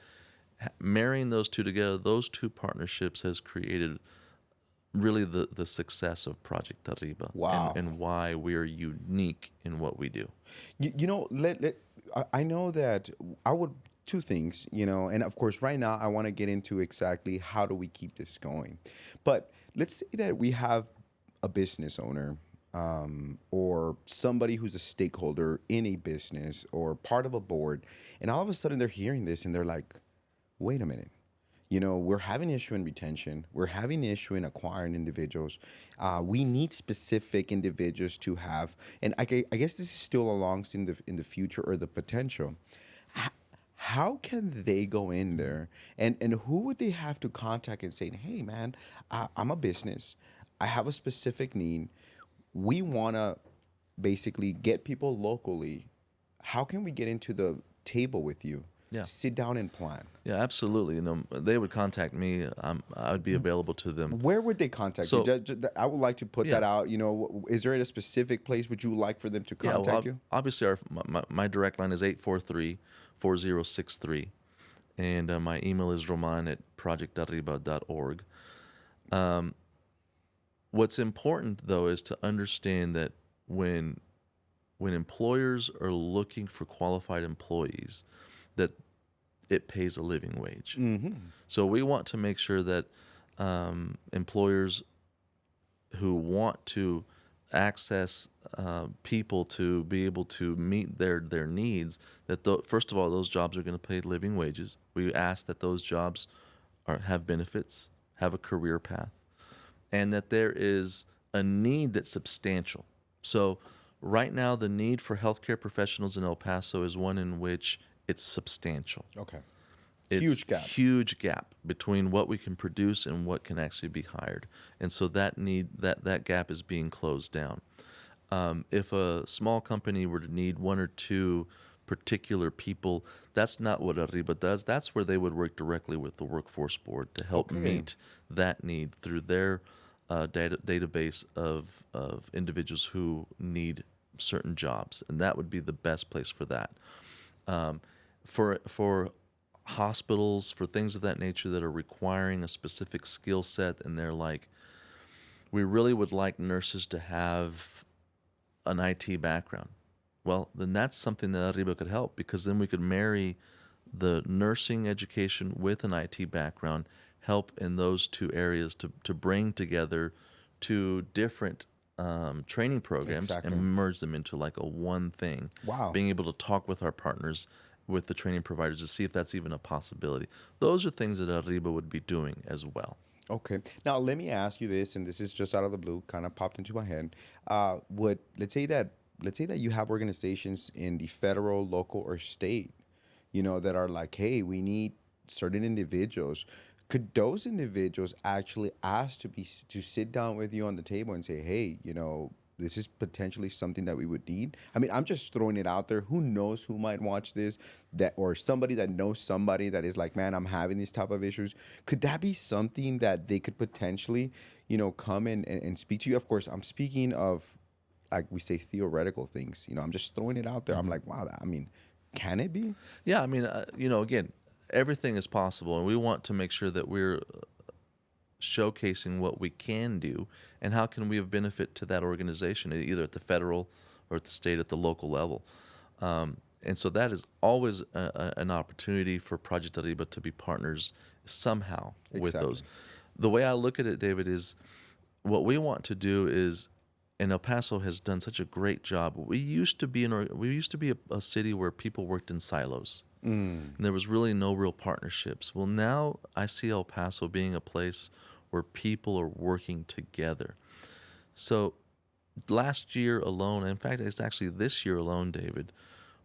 Marrying those two together, those two partnerships has created really the success of Project Arriba. Wow. And why we are unique in what we do. I know that I would two things, and of course, right now I want to get into exactly how do we keep this going. But let's say that we have a business owner or somebody who's a stakeholder in a business or part of a board, and all of a sudden they're hearing this and they're like, wait a minute. We're having issue in retention. We're having issue in acquiring individuals. We need specific individuals to have, and I guess this is still along in the future or the potential. How can they go in there and who would they have to contact and say, hey, man, I'm a business. I have a specific need. We want to basically get people locally. How can we get into the table with you? Yeah. Sit down and plan. Yeah, absolutely. They would contact me. I would be available to them. Where would they contact So- you? I would like to put Yeah. that out. Is there a specific place would you like for them to contact you? Obviously, my direct line is 843-4063, and my email is roman@projectarriba.org. What's important, though, is to understand that when employers are looking for qualified employees, that it pays a living wage. So we want to make sure that employers who want to access people to be able to meet their needs, that first of all, those jobs are going to pay living wages. We ask that those jobs have benefits, have a career path, and that there is a need that's substantial. So right now, the need for healthcare professionals in El Paso is one in which it's substantial. Okay. It's Huge gap. Huge gap between what we can produce and what can actually be hired. And so that gap is being closed down. If a small company were to need one or two particular people, that's not what Arriba does. That's where they would work directly with the workforce board to help Okay. meet that need through their a database of individuals who need certain jobs, and that would be the best place for that. For hospitals, for things of that nature that are requiring a specific skill set, and they're like, we really would like nurses to have an IT background. Well, then that's something that Arriba could help, because then we could marry the nursing education with an IT background, help in those two areas to bring together two different training programs Exactly. and merge them into like a one thing. Wow. Being able to talk with our partners, with the training providers, to see if that's even a possibility. Those are things that Arriba would be doing as well. Okay. Now let me ask you this, and this is just out of the blue, kind of popped into my head. Would let's say that you have organizations in the federal, local, or state, that are like, hey, we need certain individuals. Could those individuals actually ask to sit down with you on the table and say, hey, this is potentially something that we would need? I mean, I'm just throwing it out there. Who knows who might watch this, that, or somebody that knows somebody that is like, man, I'm having these type of issues. Could that be something that they could potentially, come and speak to you? Of course, I'm speaking of, like we say, theoretical things. I'm just throwing it out there. I'm like, wow, I mean, can it be? Yeah, I mean, again, everything is possible, and we want to make sure that we're showcasing what we can do and how can we have benefit to that organization, either at the federal or at the state, at the local level. And so that is always an opportunity for Project Arriba to be partners somehow with Exactly. those. The way I look at it, David, is what we want to do is, and El Paso has done such a great job. We used to be a city where people worked in silos. And there was really no real partnerships. Well, now I see El Paso being a place where people are working together. So last year alone, in fact, it's actually this year alone, David,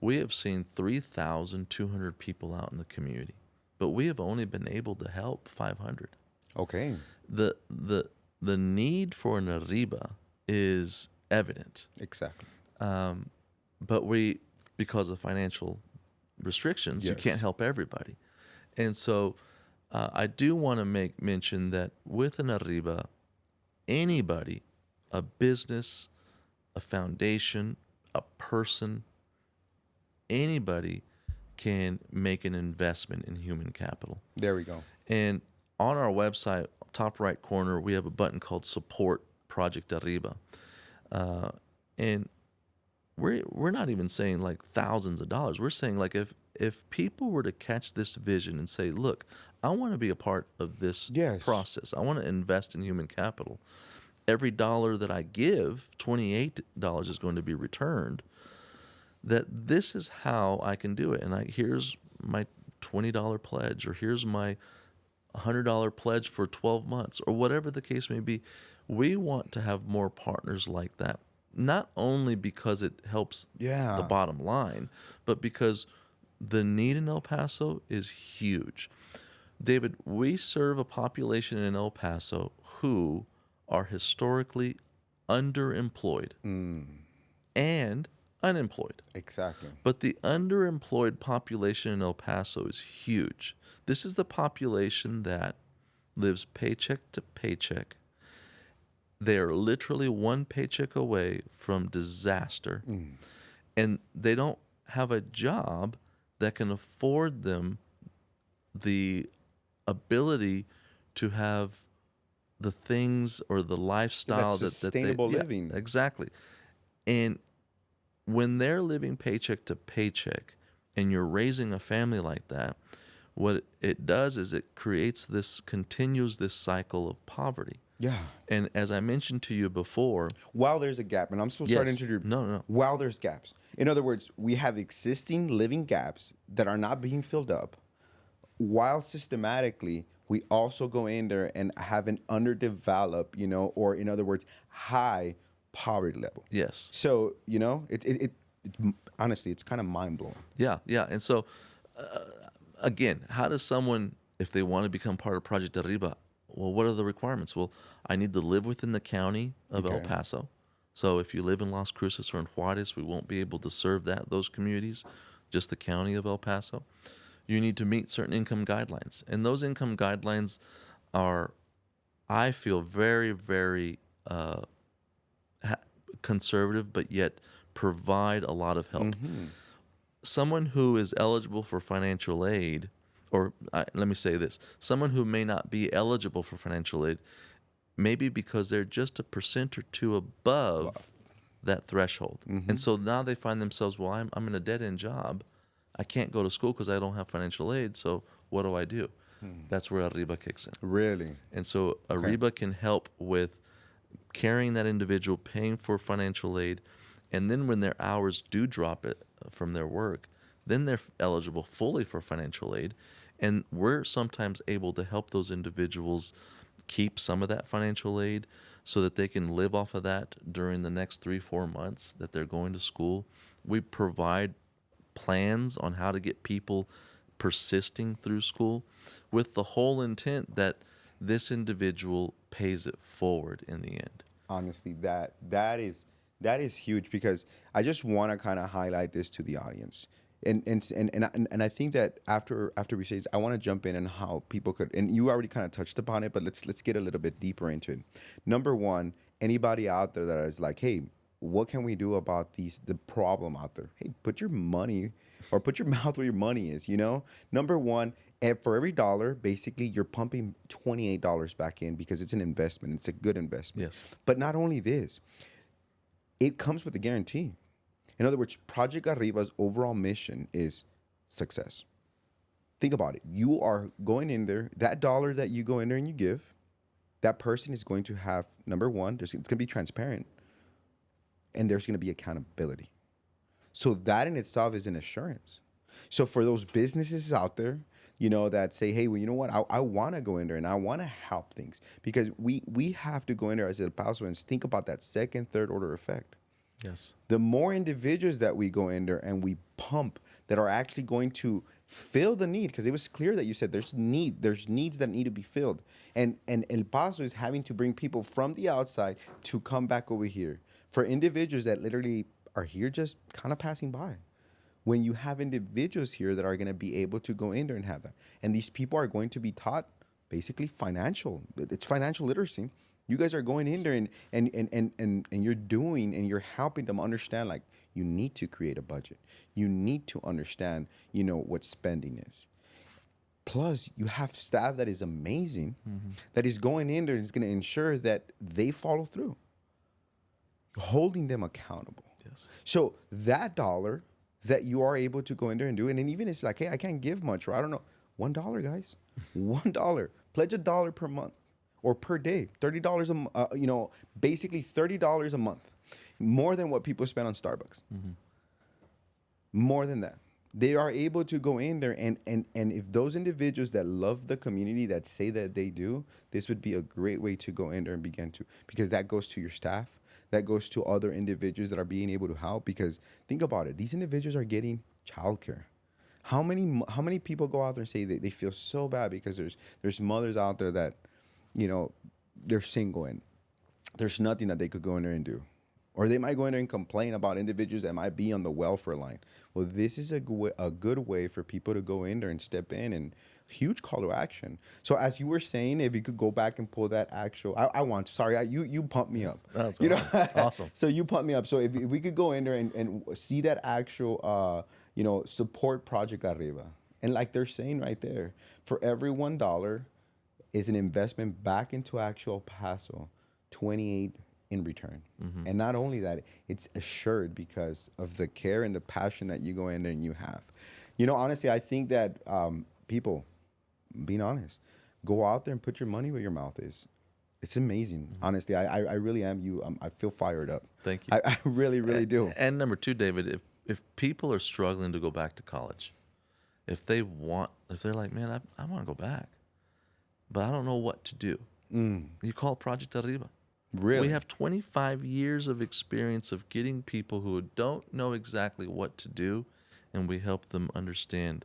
we have seen 3,200 people out in the community, but we have only been able to help 500. Okay. The need for an Arriba is evident, Exactly. but because of financial restrictions, you Yes. can't help everybody. And so I do want to make mention that with an Arriba, anybody, a business, a foundation, a person, anybody can make an investment in human capital. There we go. And on our website, top right corner, we have a button called Support Project Arriba. And we're not even saying like thousands of dollars. We're saying like if people were to catch this vision and say, look, I want to be a part of this Yes. process. I want to invest in human capital. Every dollar that I give, $28 is going to be returned. That this is how I can do it. And here's my $20 pledge, or here's my $100 pledge for 12 months, or whatever the case may be. We want to have more partners like that, not only because it helps Yeah. the bottom line, but because the need in El Paso is huge. David, we serve a population in El Paso who are historically underemployed and unemployed. Exactly. But the underemployed population in El Paso is huge. This is the population that lives paycheck to paycheck. They are literally one paycheck away from disaster. And they don't have a job that can afford them the ability to have the things or the lifestyle That's sustainable living. Exactly. And when they're living paycheck to paycheck and you're raising a family like that, what it does is it continues this cycle of poverty. Yeah. And as I mentioned to you before, While there's a gap, and I'm still starting Yes. to do. No. While there's gaps. In other words, we have existing living gaps that are not being filled up, while systematically we also go in there and have an underdeveloped, or in other words, high poverty level. yes. So, it honestly, it's kind of mind blowing. Yeah. And so, again, how does someone, if they want to become part of Project Arriba, well, what are the requirements? Well, I need to live within the county of El Okay. Paso. So if you live in Las Cruces or in Juarez, we won't be able to serve those communities, just the county of El Paso. You need to meet certain income guidelines. And those income guidelines are I feel very, very ha- conservative, but yet provide a lot of help. Someone who is eligible for financial aid, or let me say this, someone who may not be eligible for financial aid, maybe because they're just a percent or two above that threshold. And so now they find themselves, well, I'm in a dead-end job. I can't go to school because I don't have financial aid, so what do I do? That's where Arriba kicks in. Really? And so Arriba can help with carrying that individual, paying for financial aid, and then when their hours do drop it from their work, then they're eligible fully for financial aid. And we're sometimes able to help those individuals keep some of that financial aid so that they can live off of that during the next 3-4 months that they're going to school. We provide plans on how to get people persisting through school with the whole intent that this individual pays it forward in the end. Honestly, that is huge, because I just want to kind of highlight this to the audience. And I think that after we say this, I want to jump in and how people could, and you already kind of touched upon it, but let's get a little bit deeper into it. Number one, anybody out there that is like, hey, what can we do about the problem out there? Hey, put your money, or put your mouth where your money is, you know? Number one, and for every dollar, basically you're pumping $28 back in, because it's an investment. It's a good investment. Yes. But not only this, it comes with a guarantee. In other words, Project Arriba's overall mission is success. Think about it. You are going in there, that dollar that you go in there and you give, that person is going to have, number one, it's going to be transparent, and there's going to be accountability. So that in itself is an assurance. So for those businesses out there, you know, that say, hey, well, you know what, I want to go in there and I want to help things, because we have to go in there as El Pasoans, think about that second, third order effect. Yes. The more individuals that we go in there and we pump that are actually going to fill the need, because it was clear that you said there's needs that need to be filled. And El Paso is having to bring people from the outside to come back over here. For individuals that literally are here just kind of passing by. When you have individuals here that are going to be able to go in there and have that. And these people are going to be taught basically it's financial literacy. You guys are going in there and you're doing, and you're helping them understand, like, you need to create a budget. You need to understand, you know, what spending is. Plus, you have staff that is amazing, that is going in there and is going to ensure that they follow through, holding them accountable. Yes. So that dollar that you are able to go in there and do, and then even it's like, hey, I can't give much, or I don't know, $1, guys, $1. Pledge $1 per month or per day, $30 you know, basically $30 a month, more than what people spend on Starbucks. More than that. They are able to go in there and if those individuals that love the community, that say that they do, this would be a great way to go in there and begin to, because that goes to your staff, that goes to other individuals that are being able to help. Because think about it, these individuals are getting childcare. How many people go out there and say they feel so bad because there's mothers out there that, you know, they're single and there's nothing that they could go in there and do. Or they might go in there and complain about individuals that might be on the welfare line. Well, this is a good way for people to go in there and step in, and huge call to action. So as you were saying, if you could go back and pull that actual, you pumped me up. That's you awesome. know, Awesome. So you pumped me up. So if we could go in there and see that actual, you know, support Project Arriba. And like they're saying right there, for every $1 is an investment back into actual Paso, 28 in return. And not only that, it's assured because of the care and the passion that you go in there and you have. You know, honestly, I think that people, being honest, go out there and put your money where your mouth is. It's amazing. Honestly, I really am. I feel fired up. Thank you. I really, really do. And number two, David, if people are struggling to go back to college, if they're like, man, I want to go back, but I don't know what to do, you call Project Arriba. Really? We have 25 years of experience of getting people who don't know exactly what to do, and we help them understand,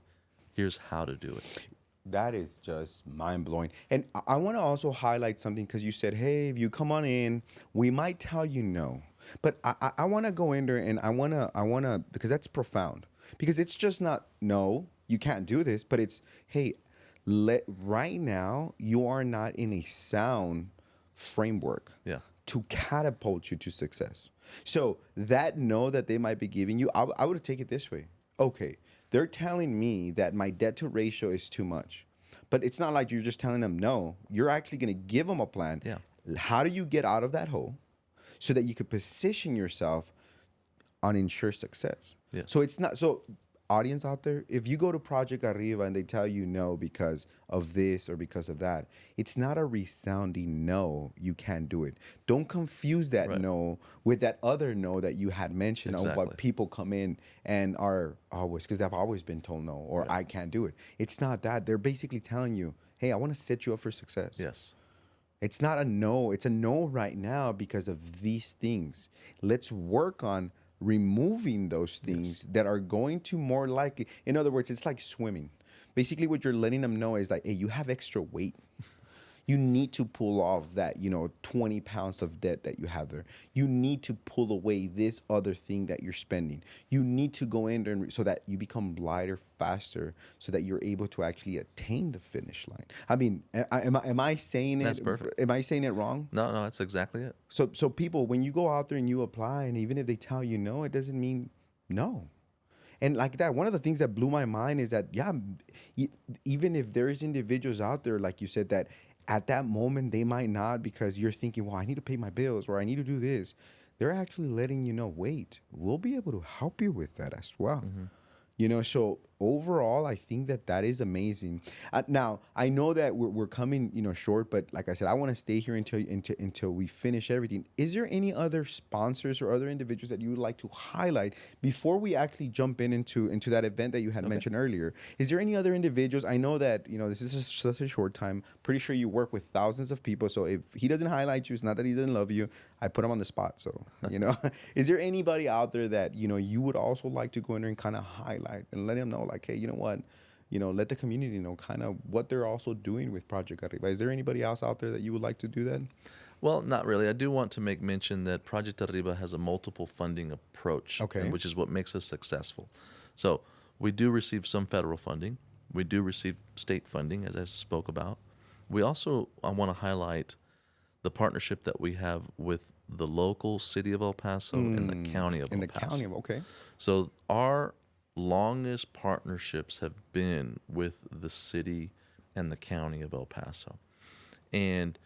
here's how to do it. That is just mind-blowing. And I want to also highlight something, because you said, hey, if you come on in, we might tell you no. But I want to go in there, and I want to, because that's profound. Because it's just not, no, you can't do this, but it's, hey, Right now, you are not in a sound framework Yeah. to catapult you to success. So that no that they might be giving you, I would take it this way. Okay, they're telling me that my debt to ratio is too much, but it's not like you're just telling them no. You're actually going to give them a plan. Yeah. How do you get out of that hole so that you could position yourself on ensure success? Yeah. So it's not so. Audience out there, if you go to Project Arriba and they tell you no because of this or because of that, it's not a resounding no, you can't do it. Don't confuse that Right. no with that other no that you had mentioned of Exactly. what people come in and are always, because I've always been told no or I can't do it. It's not that. They're basically telling you, hey, I want to set you up for success. Yes. It's not a no. It's a no right now because of these things. Let's work on removing those things that are going to more likely. In other words, it's like swimming. Basically, what you're letting them know is like, hey, you have extra weight. You need to pull off that, 20 pounds of debt that you have there. You need to pull away this other thing that you're spending. You need to go in there so that you become lighter faster so that you're able to actually attain the finish line. I mean, am I saying it? That's perfect. Am I saying it wrong? No, that's exactly it. So people, when you go out there and you apply, and even if they tell you no, it doesn't mean no. And like that, one of the things that blew my mind is that, even if there is individuals out there, like you said, that at that moment they might not, because you're thinking, well, I need to pay my bills or I need to do this. They're actually letting you know, wait, we'll be able to help you with that as well. So overall, I think that is amazing. Now, I know that we're coming, short, but like I said, I want to stay here until we finish everything. Is there any other sponsors or other individuals that you would like to highlight before we actually jump into that event that you had mentioned earlier? Is there any other individuals? I know that, this is such a short time. Pretty sure you work with thousands of people. So if he doesn't highlight you, it's not that he doesn't love you. I put him on the spot. So, is there anybody out there that, you would also like to go in there and kind of highlight and let him know, like, hey, you know what, let the community know kind of what they're also doing with Project Arriba? Is there anybody else out there that you would like to do that? Well, not really. I do want to make mention that Project Arriba has a multiple funding approach, Okay. which is what makes us successful. So we do receive some federal funding. We do receive state funding, as I spoke about. We also, I want to highlight the partnership that we have with the local city of El Paso and the county of El Paso. Okay. So our longest partnerships have been with the city and the county of El Paso. And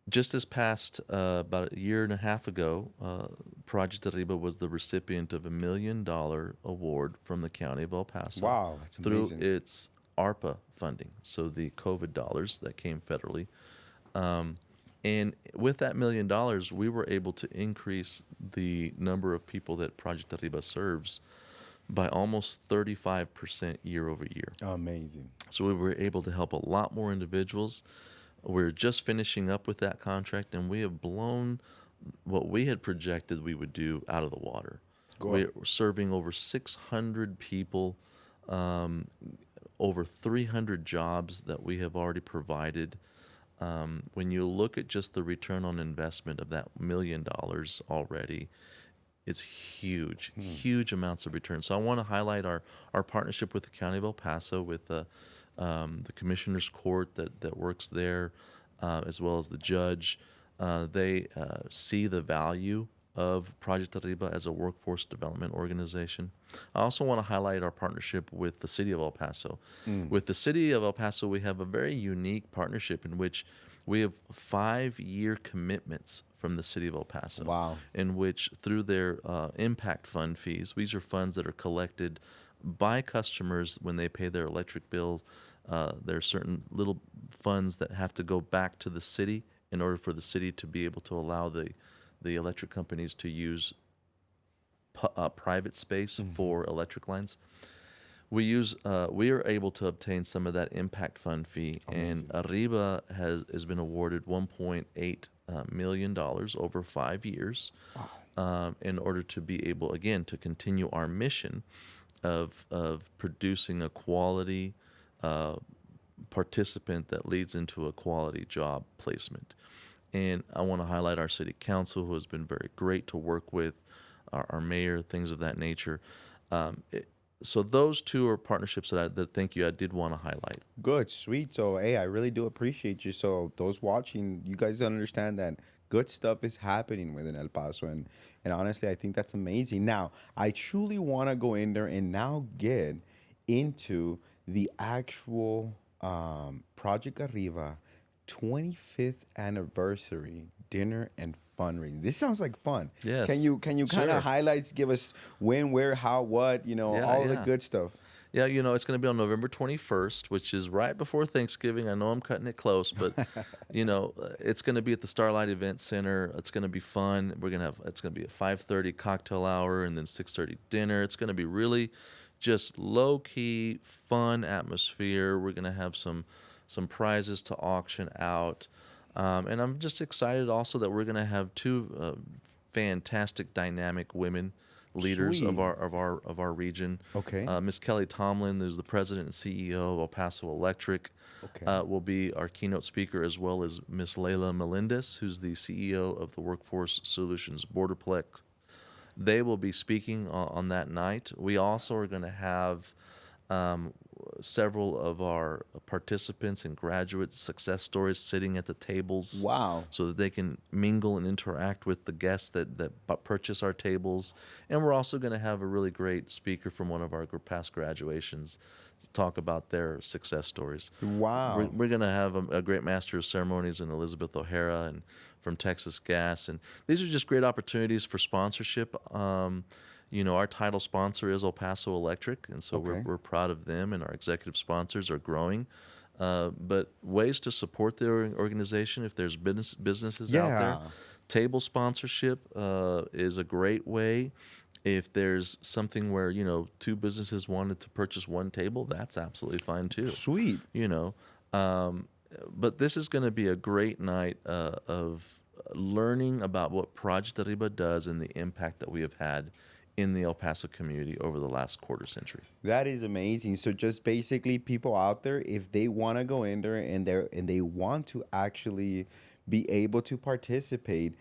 just this past about a year and a half ago, Project Arriba was the recipient of $1 million award from the county of El Paso. Wow, that's amazing. Through its ARPA funding, so the COVID dollars that came federally. And with that $1 million, we were able to increase the number of people that Project Arriba serves by almost 35% year over year. Amazing. So we were able to help a lot more individuals. We're just finishing up with that contract, and we have blown what we had projected we would do out of the water. We're serving over 600 people, over 300 jobs that we have already provided. When you look at just the return on investment of that $1 million already, it's huge, huge amounts of return. So I want to highlight our partnership with the County of El Paso, with the Commissioner's Court that works there, as well as the judge. They see the value of Project Arriba as a workforce development organization. I also want to highlight our partnership with the City of El Paso. With the City of El Paso, we have a very unique partnership in which we have 5-year commitments from the City of El Paso. Wow. In which, through their impact fund fees, these are funds that are collected by customers when they pay their electric bill. There are certain little funds that have to go back to the city in order for the city to be able to allow the electric companies to use private space for electric lines. We are able to obtain some of that impact fund fee, and Arriba has been awarded $1.8 million over 5 years in order to be able, again, to continue our mission of producing a quality participant that leads into a quality job placement. And I want to highlight our city council, who has been very great to work with, our mayor, things of that nature. So those two are partnerships that thank you I did want to highlight. Good, sweet. So, hey, I really do appreciate you. So, those watching, you guys understand that good stuff is happening within El Paso, and honestly, I think that's amazing. Now, I truly want to go in there and now get into the actual Project Arriba 25th anniversary dinner and fundraising. This sounds like fun. Yes, Can you kind of sure. highlights give us when, where, how, what, Yeah, all the yeah. good stuff. Yeah, it's going to be on November 21st, which is right before Thanksgiving. I know I'm cutting it close, but it's going to be at the Starlight Event Center. It's going to be fun. It's going to be a 5:30 cocktail hour and then 6:30 dinner. It's going to be really just low key, fun atmosphere. We're going to have some prizes to auction out, and I'm just excited also that we're going to have two fantastic, dynamic women leaders of Sweet. our region. Okay. Miss Kelly Tomlin, who's the president and CEO of El Paso Electric, Okay. will be our keynote speaker, as well as Miss Leila Melendez, who's the CEO of the Workforce Solutions Borderplex. They will be speaking on that night. We also are going to have um, several of our participants and graduate success stories sitting at the tables Wow. so that they can mingle and interact with the guests that purchase our tables. And we're also going to have a really great speaker from one of our past graduations to talk about their success stories. Wow. We're going to have a great master of ceremonies in Elizabeth O'Hara and from Texas Gas. And these are just great opportunities for sponsorship. Our title sponsor is El Paso Electric, and so Okay. we're proud of them, and our executive sponsors are growing. But ways to support their organization if there's businesses out there. Yeah. Table sponsorship is a great way. If there's something where two businesses wanted to purchase one table, that's absolutely fine too. Sweet. You know, um, but this is going to be a great night of learning about what Project Arriba does and the impact that we have had in the El Paso community over the last quarter century. That is amazing. So just basically people out there, if they want to go in there and they want to actually be able to participate,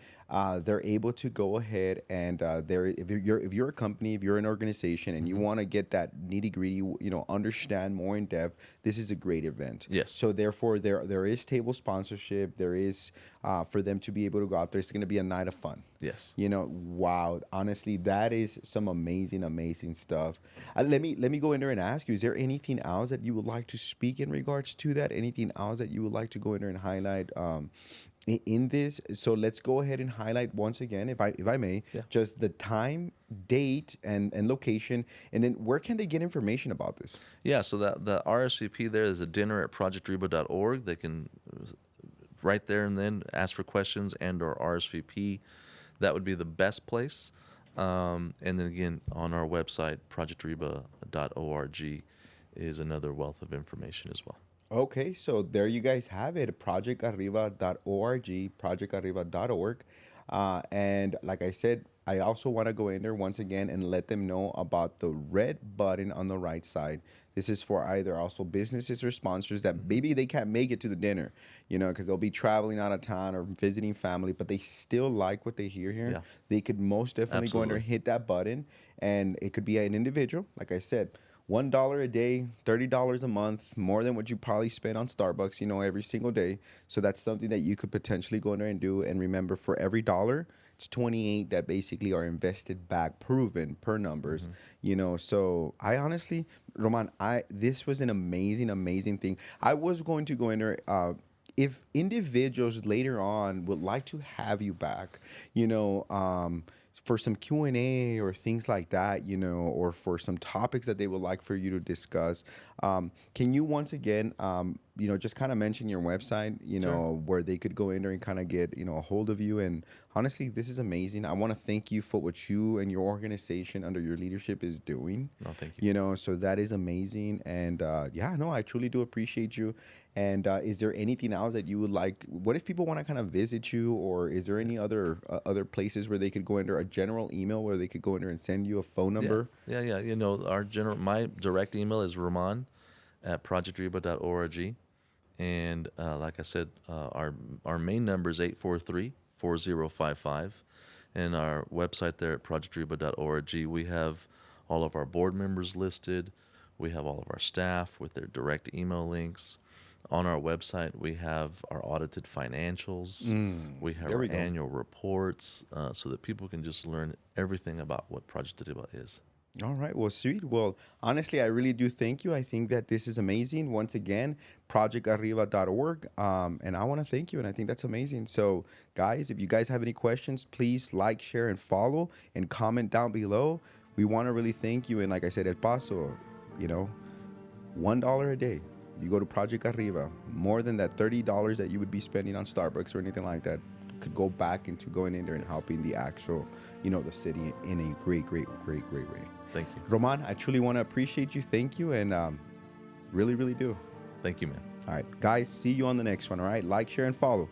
they're able to go ahead and if you're a company, if you're an organization and you Mm-hmm. want to get that nitty gritty, understand more in depth, this is a great event. Yes. So therefore, there is table sponsorship. There is for them to be able to go out there. It's going to be a night of fun. Yes. Wow. Honestly, that is some amazing, amazing stuff. Let me go in there and ask you: is there anything else that you would like to speak in regards to that? Anything else that you would like to go in there and highlight in this? So let's go ahead and highlight once again, if I may, Yeah. just the time, date, and location, and then where can they get information about this? Yeah, so that the RSVP there is a dinner at projectriba.org. They can right there and then ask for questions and or RSVP. That would be the best place. And then again, on our website, projectriba.org is another wealth of information as well. Okay, so there you guys have it, projectarriba.org, projectarriba.org. And like I said, I also want to go in there once again and let them know about the red button on the right side. This is for either also businesses or sponsors that maybe they can't make it to the dinner, because they'll be traveling out of town or visiting family, but they still like what they hear here. Yeah. They could most definitely go in there Absolutely. and hit that button. And it could be an individual, like I said. $1 a day, $30 a month, more than what you probably spend on Starbucks, every single day. So that's something that you could potentially go in there and do. And remember, for every dollar, it's 28 that basically are invested back, proven per numbers. So I honestly, Roman, this was an amazing, amazing thing. I was going to go in there. If individuals later on would like to have you back, for some Q&A or things like that, or for some topics that they would like for you to discuss, can you once again, just kind of mention your website, Sure. where they could go in there and kind of get, a hold of you. And honestly, this is amazing. I want to thank you for what you and your organization under your leadership is doing. No, thank you. So that is amazing. And yeah, no, I truly do appreciate you. And is there anything else that you would like? What if people want to kind of visit you, or is there any other places where they could go under a general email where they could go in there and send you a phone Yeah. number? Yeah. My direct email is Roman@projectriba.org. And like I said, our main number is 843-4055. And our website there at projectriba.org, we have all of our board members listed. We have all of our staff with their direct email links. On our website, we have our audited financials. We have There our we go. annual reports so that people can just learn everything about what Project ARRIBA is. All right. Well, sweet. Well, honestly, I really do thank you. I think that this is amazing. Once again, projectarriba.org. And I want to thank you. And I think that's amazing. So, guys, if you guys have any questions, please like, share, and follow and comment down below. We want to really thank you. And like I said, El Paso, you know, $1 a day. You go to Project Arriba, more than that $30 that you would be spending on Starbucks or anything like that could go back into going in there and helping the actual, the city in a great way. Thank you. Roman, I truly want to appreciate you. Thank you. And really, really do. Thank you, man. All right, guys, see you on the next one. All right, like, share, and follow.